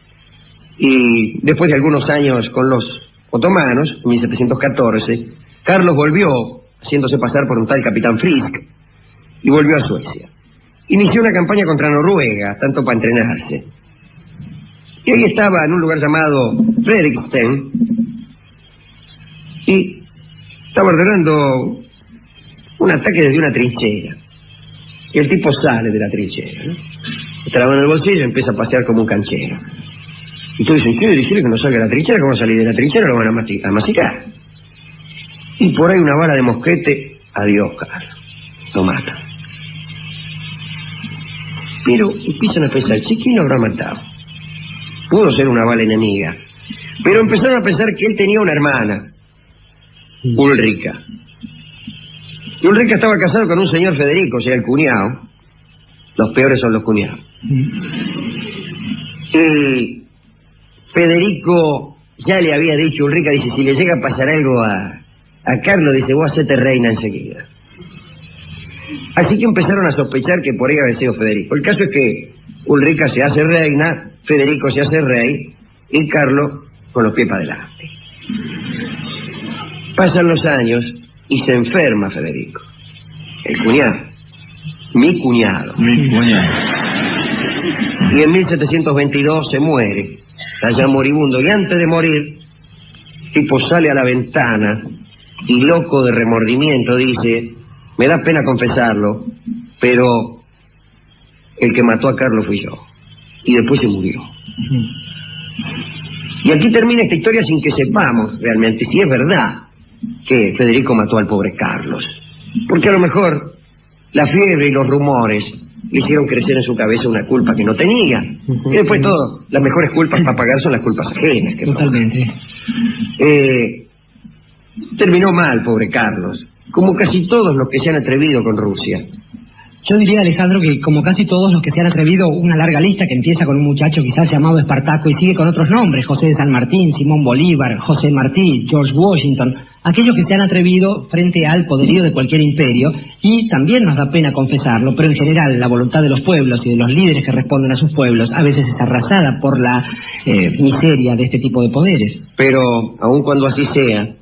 Y después de algunos años con los otomanos, en 1714, Carlos volvió, haciéndose pasar por un tal capitán Frisk, y volvió a Suecia. Inició una campaña contra Noruega, tanto para entrenarse. Y ahí estaba en un lugar llamado Fredriksten, y estaba ordenando un ataque desde una trinchera. Y el tipo sale de la trinchera, ¿no? Está la mano en el bolsillo y empieza a pasear como un canchero. Y todos dicen, ¿qué? Decirle que no salga de la trinchera, ¿cómo va a salir de la trinchera? Lo van a masticar. Y por ahí una bala de mosquete, adiós, Carlos. Lo mata. Pero empiezan a pensar, ¿sí? ¿Quién lo habrá matado? Pudo ser una bala enemiga. Pero empezaron a pensar que él tenía una hermana, Ulrica. Y Ulrica estaba casado con un señor Federico, o sea, el cuñado. Los peores son los cuñados. Y Federico ya le había dicho a Ulrica, dice, si le llega a pasar algo a Carlos, dice, vos hacete reina enseguida. Así que empezaron a sospechar que por ahí había sido Federico. El caso es que Ulrica se hace reina, Federico se hace rey, y Carlos con los pies para adelante. Pasan los años y se enferma Federico. El cuñado. Mi cuñado. Mi cuñado. Y en 1722 se muere, allá moribundo. Y antes de morir, el tipo sale a la ventana y loco de remordimiento dice, me da pena confesarlo, pero el que mató a Carlos fui yo. Y después se murió. Y aquí termina esta historia sin que sepamos realmente si es verdad que Federico mató al pobre Carlos. Porque a lo mejor la fiebre y los rumores le hicieron crecer en su cabeza una culpa que no tenía. Y después todo, las mejores culpas para pagar son las culpas ajenas. Totalmente. Terminó mal, pobre Carlos, como casi todos los que se han atrevido con Rusia. Yo diría, Alejandro, que como casi todos los que se han atrevido, una larga lista que empieza con un muchacho quizás llamado Espartaco y sigue con otros nombres, José de San Martín, Simón Bolívar, José Martí, George Washington, aquellos que se han atrevido frente al poderío de cualquier imperio, y también nos da pena confesarlo, pero en general la voluntad de los pueblos y de los líderes que responden a sus pueblos a veces es arrasada por la miseria de este tipo de poderes. Pero aun cuando así sea,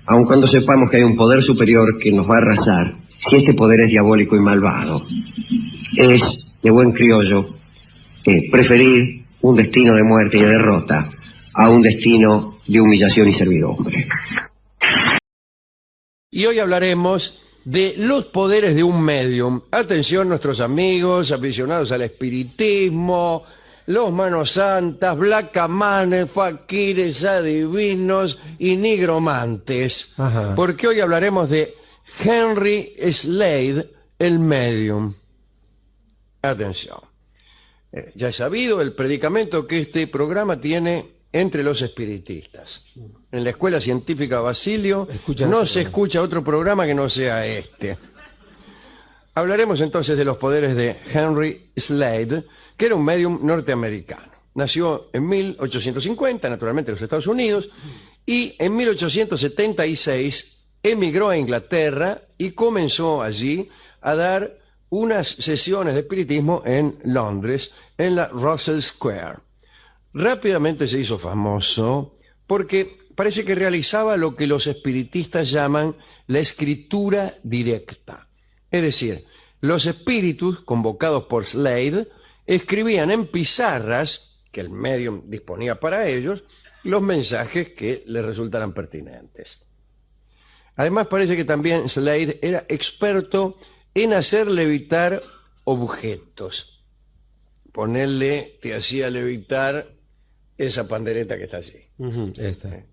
aun cuando sepamos que hay un poder superior que nos va a arrasar, si este poder es diabólico y malvado, es de buen criollo preferir un destino de muerte y de derrota a un destino de humillación y servidumbre. Y hoy hablaremos de los poderes de un medium. Atención nuestros amigos, aficionados al espiritismo, los manos santas, blacamanes, faquires, adivinos y nigromantes. Ajá. Porque hoy hablaremos de Henry Slade, el medium. Atención. Ya es sabido el predicamento que este programa tiene entre los espiritistas. En la Escuela Científica Basilio no se escucha otro programa que no sea este. Hablaremos entonces de los poderes de Henry Slade, que era un medium norteamericano. Nació en 1850, naturalmente en los Estados Unidos, y en 1876 emigró a Inglaterra y comenzó allí a dar unas sesiones de espiritismo en Londres, en la Russell Square. Rápidamente se hizo famoso porque parece que realizaba lo que los espiritistas llaman la escritura directa. Es decir, los espíritus convocados por Slade escribían en pizarras, que el medium disponía para ellos, los mensajes que les resultaran pertinentes. Además parece que también Slade era experto en hacer levitar objetos. Ponerle, te hacía levitar esa pandereta que está allí. Esta.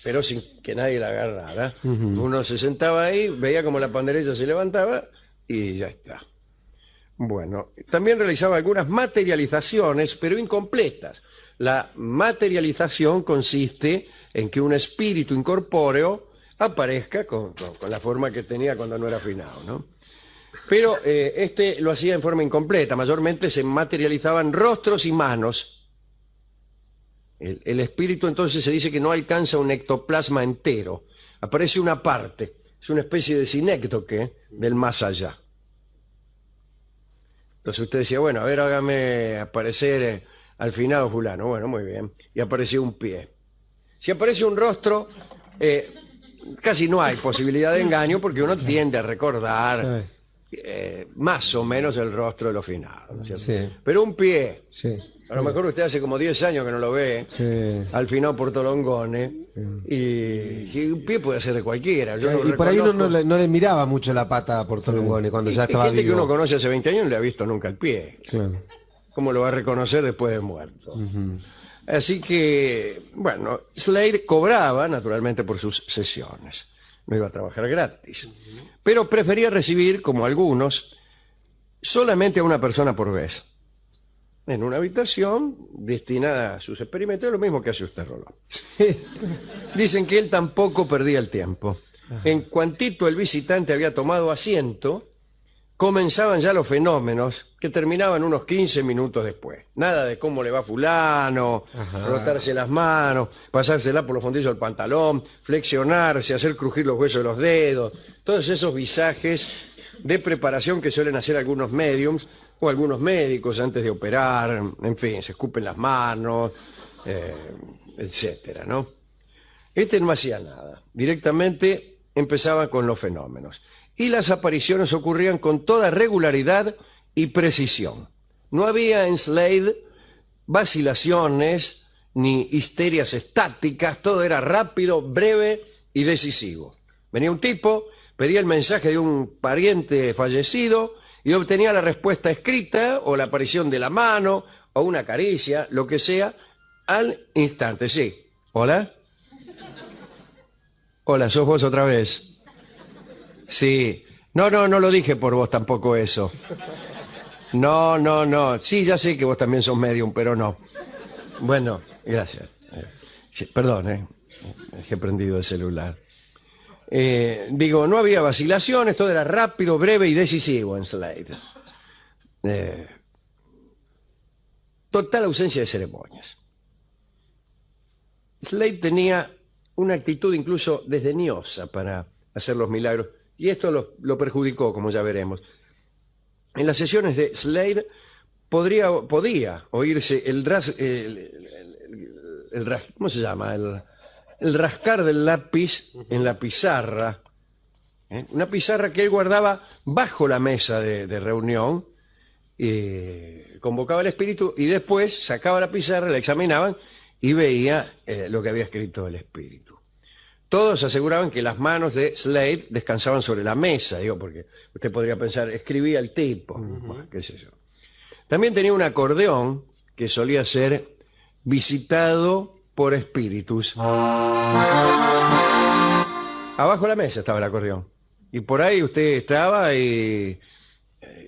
Pero sin que nadie la agarrara. Uno se sentaba ahí, veía como la pandereta se levantaba y ya está. Bueno, también realizaba algunas materializaciones, pero incompletas. La materialización consiste en que un espíritu incorpóreo aparezca con la forma que tenía cuando no era afinado, ¿no? Pero este lo hacía en forma incompleta. Mayormente se materializaban rostros y manos. El espíritu entonces se dice que no alcanza un ectoplasma entero. Aparece una parte. Es una especie de sinécdoque del más allá. Entonces usted decía, bueno, a ver, hágame aparecer al finado fulano. Bueno, muy bien. Y apareció un pie. Si aparece un rostro, casi no hay posibilidad de engaño porque uno tiende a recordar más o menos el rostro de los finados, ¿no es cierto? Sí. Pero un pie, Sí. a lo mejor usted hace como 10 años que no lo ve, Sí. al finado Portolongone, y un pie puede ser de cualquiera. Yo lo Y por ahí uno reconozco. no le miraba mucho la pata a Portolongone cuando ya Hay estaba gente que uno vivo. conoce hace 20 años y no le ha visto nunca el pie. Claro. ¿Cómo lo va a reconocer después de muerto? Así que, bueno, Slade cobraba naturalmente por sus sesiones. No iba a trabajar gratis. Pero prefería recibir, como algunos, solamente a una persona por vez. En una habitación destinada a sus experimentos, lo mismo que hace usted, Rolón. Dicen que él tampoco perdía el tiempo. En cuantito el visitante había tomado asiento, comenzaban ya los fenómenos que terminaban unos 15 minutos después. Nada de cómo le va fulano, frotarse las manos, pasársela por los fondillos del pantalón, flexionarse, hacer crujir los huesos de los dedos, todos esos visajes de preparación que suelen hacer algunos médiums o algunos médicos antes de operar, en fin, se escupen las manos, etcétera, ¿no? Este no hacía nada, directamente empezaba con los fenómenos. Y las apariciones ocurrían con toda regularidad y precisión. No había en Slade vacilaciones ni histerias estáticas, todo era rápido, breve y decisivo. Venía un tipo, pedía el mensaje de un pariente fallecido y obtenía la respuesta escrita o la aparición de la mano o una caricia, lo que sea, al instante. Sí. ¿Hola? Hola, ¿sos vos otra vez? Sí. No lo dije por vos tampoco eso. No. Sí, ya sé que vos también sos medium, pero no. Bueno, gracias. Sí, perdón, es que he prendido el celular. Digo, no había vacilaciones, todo era rápido, breve y decisivo en Slade. Total ausencia de ceremonias. Slade tenía una actitud incluso desdeñosa para hacer los milagros, y esto lo perjudicó, como ya veremos. En las sesiones de Slade podía oírse ¿cómo se llama? El rascar del lápiz en la pizarra, una pizarra que él guardaba bajo la mesa de reunión, convocaba al espíritu y después sacaba la pizarra, la examinaban y veía lo que había escrito el espíritu. Todos aseguraban que las manos de Slade descansaban sobre la mesa, digo, porque usted podría pensar, escribía el tipo, bueno, qué sé yo. También tenía un acordeón que solía ser visitado por espíritus. Abajo de la mesa estaba el acordeón. Y por ahí usted estaba y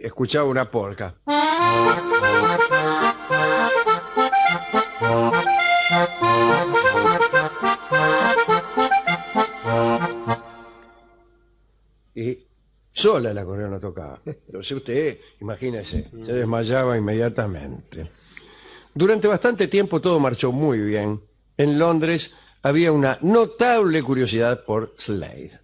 escuchaba una polca. Y sola el acordeón lo tocaba. Entonces usted, imagínese, se desmayaba inmediatamente. Durante bastante tiempo todo marchó muy bien. En Londres había una notable curiosidad por Slade.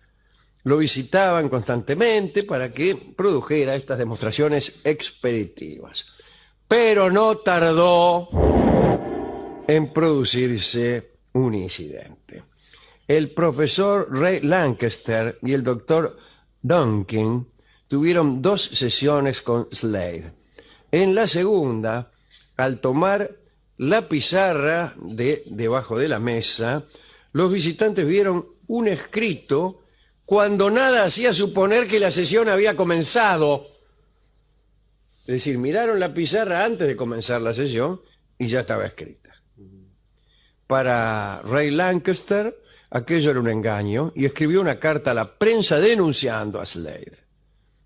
Lo visitaban constantemente para que produjera estas demostraciones expeditivas. Pero no tardó en producirse un incidente. El profesor Ray Lancaster y el doctor Duncan tuvieron 2 sesiones con Slade. En la segunda, al tomar la pizarra debajo de la mesa, los visitantes vieron un escrito cuando nada hacía suponer que la sesión había comenzado. Es decir, miraron la pizarra antes de comenzar la sesión y ya estaba escrita. Para Ray Lancaster, aquello era un engaño y escribió una carta a la prensa denunciando a Slade.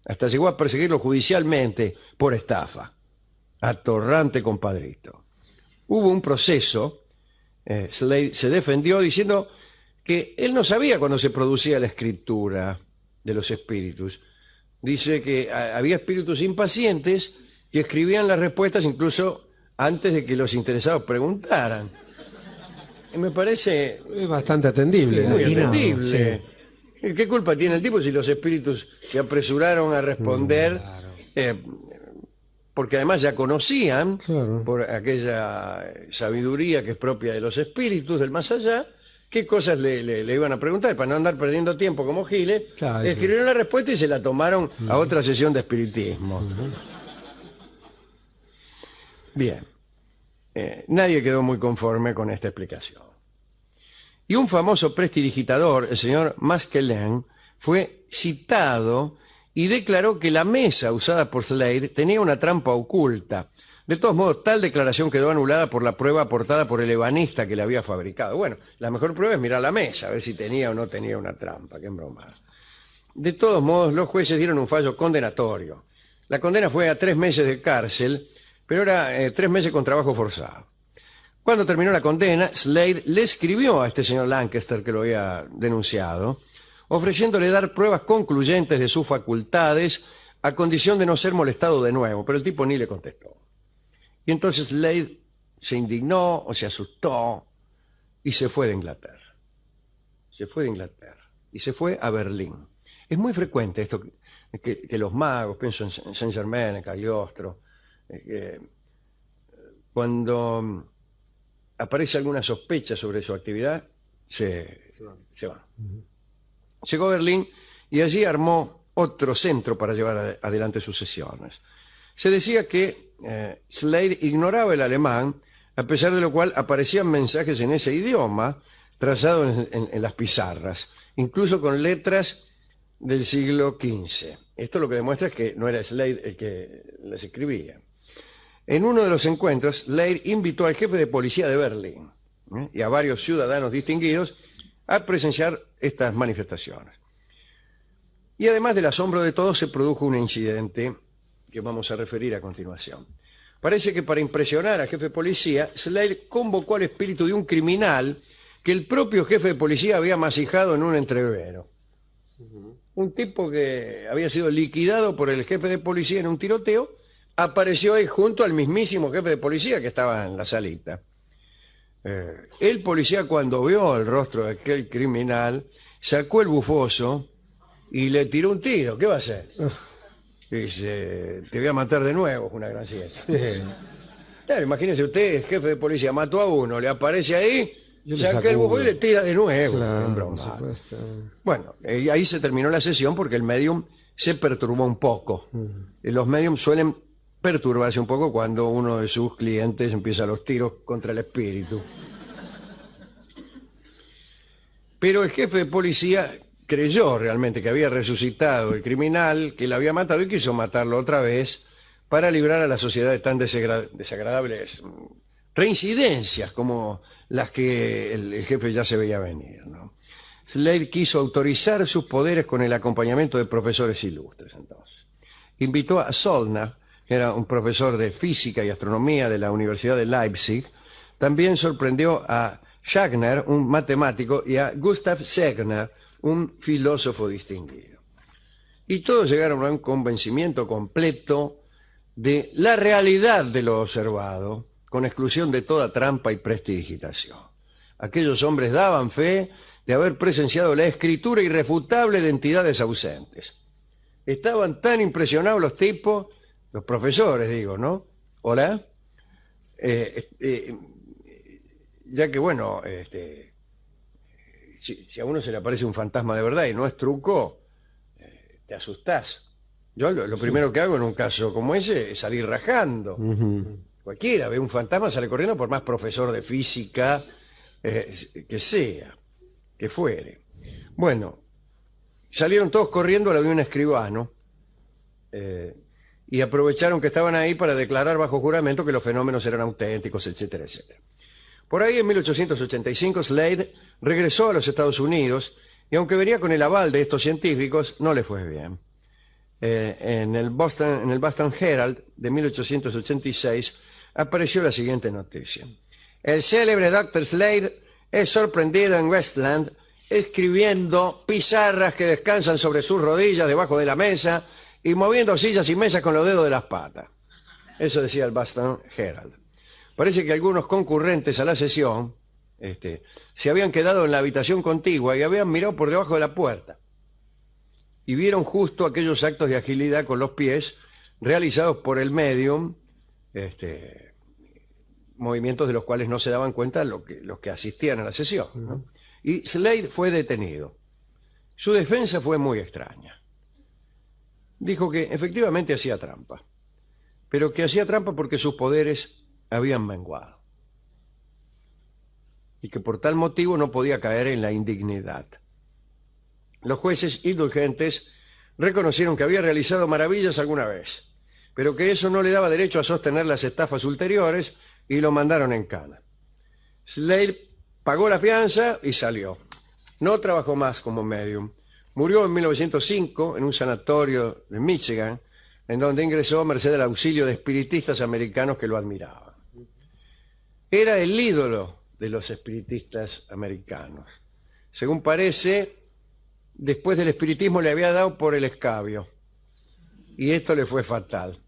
Hasta llegó a perseguirlo judicialmente por estafa. Atorrante compadrito. Hubo un proceso, Slade se defendió diciendo que él no sabía cuándo se producía la escritura de los espíritus. Dice que había espíritus impacientes que escribían las respuestas incluso antes de que los interesados preguntaran. Y me parece Es bastante atendible. muy Sí, no, entendible. ¿Qué culpa tiene el tipo si los espíritus se apresuraron a responder? Porque además ya conocían, Claro. por aquella sabiduría que es propia de los espíritus del más allá, qué cosas le iban a preguntar, para no andar perdiendo tiempo como giles. Claro, sí. Escribieron la respuesta y se la tomaron a otra sesión de espiritismo. Bien. Nadie quedó muy conforme con esta explicación. Y un famoso prestidigitador, el señor Maskelyne, fue citado y declaró que la mesa usada por Slade tenía una trampa oculta. De todos modos, tal declaración quedó anulada por la prueba aportada por el ebanista que la había fabricado. Bueno, la mejor prueba es mirar la mesa, a ver si tenía o no tenía una trampa, qué broma. De todos modos, los jueces dieron un fallo condenatorio. La condena fue a 3 meses de cárcel, pero era 3 meses con trabajo forzado. Cuando terminó la condena, Slade le escribió a este señor Lancaster que lo había denunciado, ofreciéndole dar pruebas concluyentes de sus facultades a condición de no ser molestado de nuevo, pero el tipo ni le contestó. Y entonces Slade se indignó o se asustó y se fue de Inglaterra. Se fue de Inglaterra y se fue a Berlín. Es muy frecuente esto que los magos, pienso en Saint-Germain, en Cagliostro, cuando aparece alguna sospecha sobre su actividad, se va. Llegó a Berlín y allí armó otro centro para llevar adelante sus sesiones. Se decía que Slade ignoraba el alemán, a pesar de lo cual aparecían mensajes en ese idioma trazados en las pizarras, incluso con letras del siglo XV. Esto lo que demuestra es que no era Slade el que las escribía. En uno de los encuentros, Slade invitó al jefe de policía de Berlín y a varios ciudadanos distinguidos a presenciar estas manifestaciones. Y además del asombro de todos, se produjo un incidente que vamos a referir a continuación. Parece que para impresionar al jefe de policía, Slade convocó al espíritu de un criminal que el propio jefe de policía había masijado en un entrevero. Un tipo que había sido liquidado por el jefe de policía en un tiroteo, apareció ahí junto al mismísimo jefe de policía que estaba en la salita. El policía, cuando vio el rostro de aquel criminal, sacó el bufoso y le tiró un tiro. ¿Qué va a hacer? Dice, te voy a matar de nuevo, es una gran siesta. Claro, imagínese usted, el jefe de policía mató a uno, le aparece ahí, saca el bufoso y le tira de nuevo. Claro, por supuesto. Bueno, ahí se terminó la sesión porque el médium se perturbó un poco. Los médiums suelen perturbarse un poco cuando uno de sus clientes empieza los tiros contra el espíritu. Pero el jefe de policía creyó realmente que había resucitado el criminal, que lo había matado y quiso matarlo otra vez para librar a la sociedad de tan desagradables reincidencias como las que el jefe ya se veía venir, ¿no? Slade quiso autorizar sus poderes con el acompañamiento de profesores ilustres. Entonces invitó a Zollner, que era un profesor de física y astronomía de la Universidad de Leipzig. También sorprendió a Schachner, un matemático, y a Gustav Segner, un filósofo distinguido. Y todos llegaron a un convencimiento completo de la realidad de lo observado, con exclusión de toda trampa y prestidigitación. Aquellos hombres daban fe de haber presenciado la escritura irrefutable de entidades ausentes. Estaban tan impresionados los tipos, los profesores, digo, ¿no? Hola. Ya que, bueno, si a uno se le aparece un fantasma de verdad y no es truco, te asustás. Yo lo primero que hago en un caso como ese es salir rajando. Cualquiera ve un fantasma, sale corriendo, por más profesor de física que sea, que fuere. Bueno, salieron todos corriendo a la de un escribano y aprovecharon que estaban ahí para declarar bajo juramento que los fenómenos eran auténticos, etcétera, etcétera. Por ahí, en 1885, Slade regresó a los Estados Unidos y, aunque venía con el aval de estos científicos, no le fue bien. en el Boston Herald de 1886 apareció la siguiente noticia. El célebre Dr. Slade es sorprendido en Westland escribiendo pizarras que descansan sobre sus rodillas debajo de la mesa y moviendo sillas y mesas con los dedos de las patas. Eso decía el Boston Herald. Parece que algunos concurrentes a la sesión se habían quedado en la habitación contigua y habían mirado por debajo de la puerta. Y vieron justo aquellos actos de agilidad con los pies realizados por el medium, movimientos de los cuales no se daban cuenta los que asistían a la sesión, ¿no? Y Slade fue detenido. Su defensa fue muy extraña. Dijo que efectivamente hacía trampa, pero que hacía trampa porque sus poderes habían menguado y que por tal motivo no podía caer en la indignidad. Los jueces indulgentes reconocieron que había realizado maravillas alguna vez, pero que eso no le daba derecho a sostener las estafas ulteriores y lo mandaron en cana. Slade pagó la fianza y salió. No trabajó más como medium. Murió en 1905 en un sanatorio de Michigan, en donde ingresó a merced del auxilio de espiritistas americanos que lo admiraban. Era el ídolo de los espiritistas americanos. Según parece, después del espiritismo le había dado por el escabio. Y esto le fue fatal.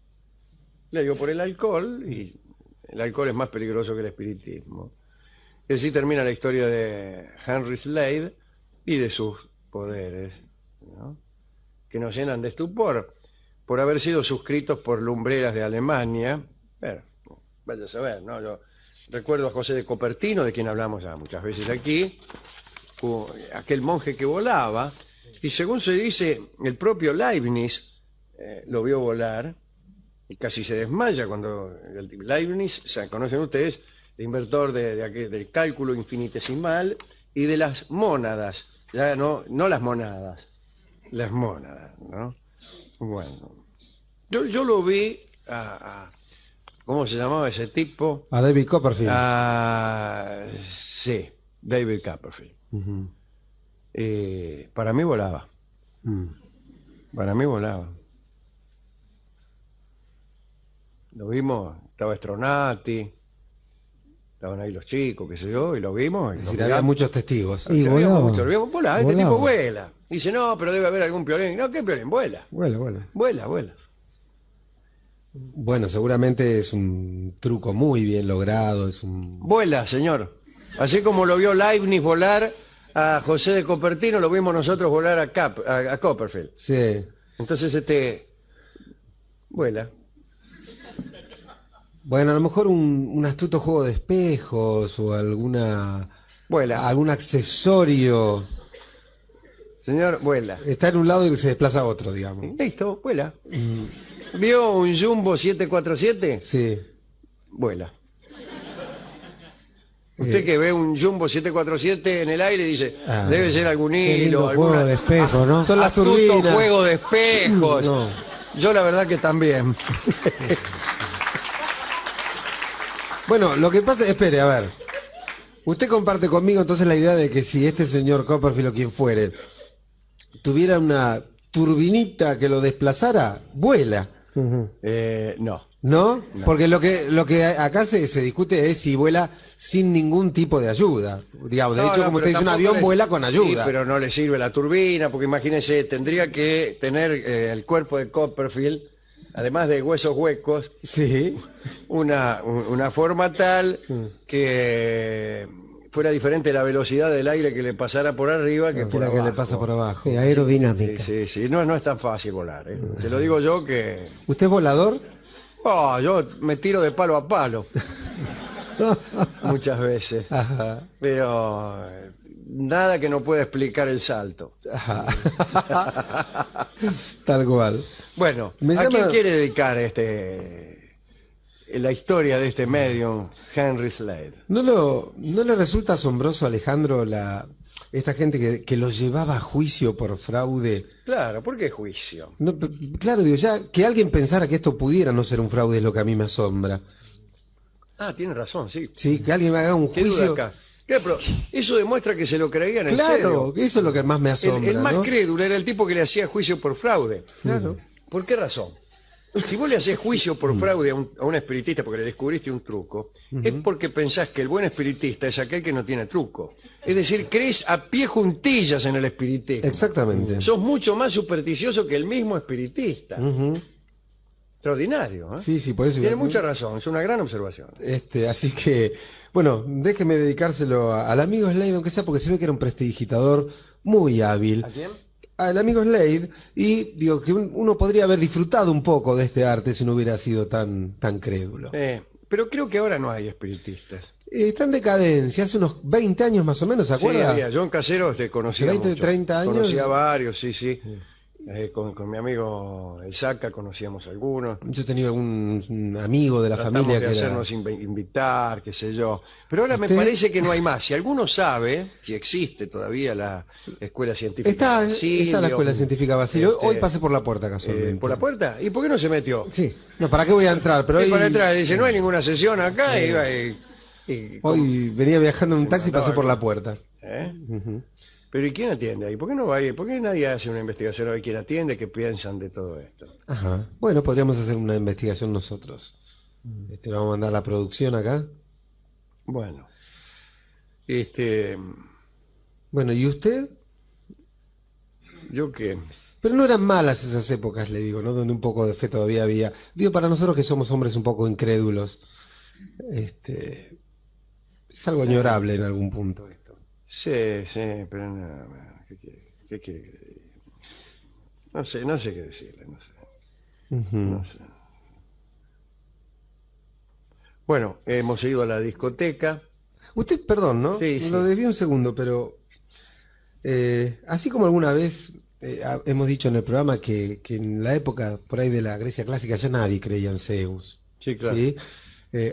Le dio por el alcohol, y el alcohol es más peligroso que el espiritismo. Y así termina la historia de Henry Slade y de sus poderes, ¿no? Que nos llenan de estupor por haber sido suscritos por lumbreras de Alemania. Pero, vaya a saber, ¿no? Yo recuerdo a José de Copertino, de quien hablamos ya muchas veces aquí, aquel monje que volaba, y según se dice, el propio Leibniz lo vio volar y casi se desmaya cuando Leibniz, o sea, conocen ustedes, el inventor del cálculo infinitesimal y de las mónadas, ya no las monadas, las mónadas, ¿no? Bueno, yo lo vi ¿cómo se llamaba ese tipo? A David Copperfield. Sí, David Copperfield. Para mí volaba. Para mí volaba. Lo vimos, estaba Stronati, estaban ahí los chicos, qué sé yo, y lo vimos. Es decir, había muchos testigos. Sí, volaba. Volaba, este tipo vuela. Dice, no, pero debe haber algún piolín. No, ¿qué piolín? Vuela. Vuela. Bueno, seguramente es un truco muy bien logrado, Vuela, señor. Así como lo vio Leibniz volar a José de Copertino, lo vimos nosotros volar a Copperfield. Sí. Entonces, vuela. Bueno, a lo mejor un astuto juego de espejos o algún accesorio. Señor, vuela. Está en un lado y se desplaza a otro, digamos. Listo, vuela. ¿Vio un Jumbo 747? Sí. Vuela. Usted que ve un Jumbo 747 en el aire y dice, debe ser algún hilo, juego de espejo, ¿no? Son las astuto turbinas. juego de espejos. No. Yo la verdad que también. Bueno, lo que pasa, espere, a ver. Usted comparte conmigo entonces la idea de que si este señor Copperfield o quien fuere tuviera una turbinita que lo desplazara, vuela. No. ¿No? Porque lo que acá se discute es si vuela sin ningún tipo de ayuda. Digamos, de hecho, como usted dice, un avión vuela con ayuda. Sí, pero no le sirve la turbina, porque imagínese, tendría que tener el cuerpo de Copperfield, además de huesos huecos, Sí. una forma tal que fuera diferente la velocidad del aire que le pasara por arriba que por la abajo. que le pasa por abajo. Sí, aerodinámica. Sí, no es tan fácil volar, ¿eh? Te lo digo yo que... ¿Usted es volador? yo me tiro de palo a palo. Muchas veces. Ajá. Pero nada que no pueda explicar el salto. Ajá. Tal cual. Bueno, Me ¿a llama- quién quiere dedicar la historia de este medium, Henry Slade? ¿No le resulta asombroso, Alejandro, esta gente que lo llevaba a juicio por fraude? Claro, ¿por qué juicio? No, claro, digo, ya que alguien pensara que esto pudiera no ser un fraude es lo que a mí me asombra. Tiene razón, sí. Sí, que alguien me haga un ¿Qué duda juicio. acá? Claro, pero eso demuestra que se lo creían en Claro, serio. eso es lo que más me asombra. El más ¿no? crédulo era el tipo que le hacía juicio por fraude. Claro. ¿Por qué razón? Si vos le haces juicio por fraude a un espiritista porque le descubriste un truco, es porque pensás que el buen espiritista es aquel que no tiene truco. Es decir, crees a pie juntillas en el espiritismo. Exactamente. Sos mucho más supersticioso que el mismo espiritista. Extraordinario, ¿eh? Sí, sí, por eso. Tiene mucha razón, es una gran observación. Así que, bueno, déjeme dedicárselo al amigo Slade, aunque sea porque se ve que era un prestidigitador muy hábil. ¿A quién? Al amigo Slade, y digo que uno podría haber disfrutado un poco de este arte si no hubiera sido tan crédulo. Pero creo que ahora no hay espiritistas. Está en decadencia, hace unos 20 años más o menos, ¿se acuerda? Sí, había. Yo en Caseros te conocía 20, mucho. 30 años. Conocía varios, sí. Con mi amigo El Saca conocíamos algunos. Yo he tenido algún amigo de la Tratamos familia de que era... hacernos invitar, qué sé yo. Pero ahora me ¿Usted? parece que no hay más. Si alguno sabe, si existe todavía la escuela científica. Está Basilio, la escuela científica Basilio. Hoy este, pasé por la puerta casualmente. ¿por la puerta? ¿Y por qué no se metió? Sí. No, ¿para qué voy a entrar? Pero Y hoy, para entrar, dice, no hay ninguna sesión acá. Y hoy venía viajando en un Se taxi y pasé mataba, por la ¿no? puerta. Pero ¿y quién atiende ahí? ¿Por qué no va ahí? ¿Por qué nadie hace una investigación a ver quién atiende? ¿Qué piensan de todo esto? Ajá. Bueno, podríamos hacer una investigación nosotros. Le vamos a mandar a la producción acá. Bueno. Bueno, ¿y usted? Yo que... Pero no eran malas esas épocas, le digo, ¿no? Donde un poco de fe todavía había. Digo, para nosotros que somos hombres un poco incrédulos, es algo añorable en algún punto esto. Sí, pero no, ¿qué quiere? No sé qué decirle, no sé. No sé. Bueno, hemos ido a la discoteca. Usted, perdón, ¿no? Sí, sí. Lo desvío un segundo, pero así como alguna vez hemos dicho en el programa que en la época por ahí de la Grecia clásica ya nadie creía en Zeus. Sí, claro. ¿Sí?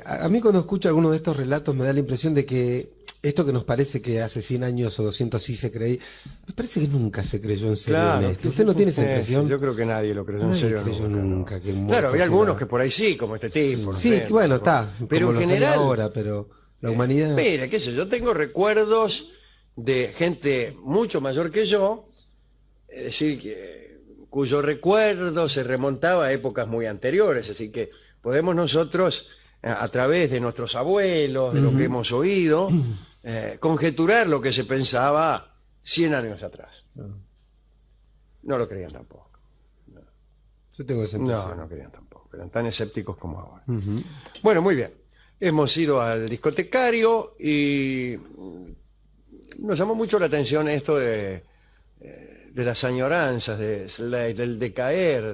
A mí cuando escucho alguno de estos relatos me da la impresión de que esto que nos parece que hace 100 años o 200 sí se creí, me parece que nunca se creyó en serio Claro. en esto. ¿Usted no tiene esa impresión? Yo creo que nadie lo creyó en Nadie serio. creyó nunca que un Claro, muerto había algunos fuera- que por ahí sí, como este tipo. no Sí, sé, que bueno, no, está. Pero como en los hay general... ahora, pero la humanidad... Mira, qué sé yo, tengo recuerdos de gente mucho mayor que yo, es decir, cuyo recuerdo se remontaba a épocas muy anteriores, así que podemos nosotros, a través de nuestros abuelos, de lo que hemos oído, conjeturar lo que se pensaba 100 años atrás. No lo creían tampoco. Yo tengo esa impresión. No creían tampoco, eran tan escépticos como ahora. Bueno, muy bien. Hemos ido al discotecario y nos llamó mucho la atención esto de las añoranzas de Slade, del decaer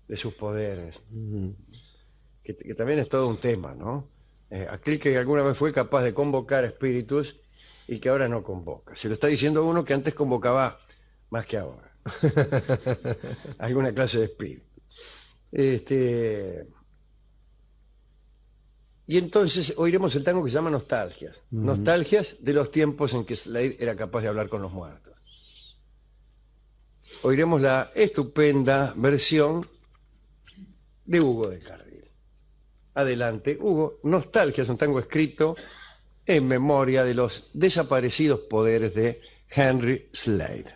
de sus poderes, que también es todo un tema, ¿no? Aquel que alguna vez fue capaz de convocar espíritus y que ahora no convoca. Se lo está diciendo uno que antes convocaba más que ahora. Alguna clase de espíritu. Y entonces oiremos el tango que se llama Nostalgias. Nostalgias de los tiempos en que Slade era capaz de hablar con los muertos. Oiremos la estupenda versión de Hugo del Carril. Adelante, Hugo. Nostalgias, un tango escrito en memoria de los desaparecidos poderes de Henry Slade.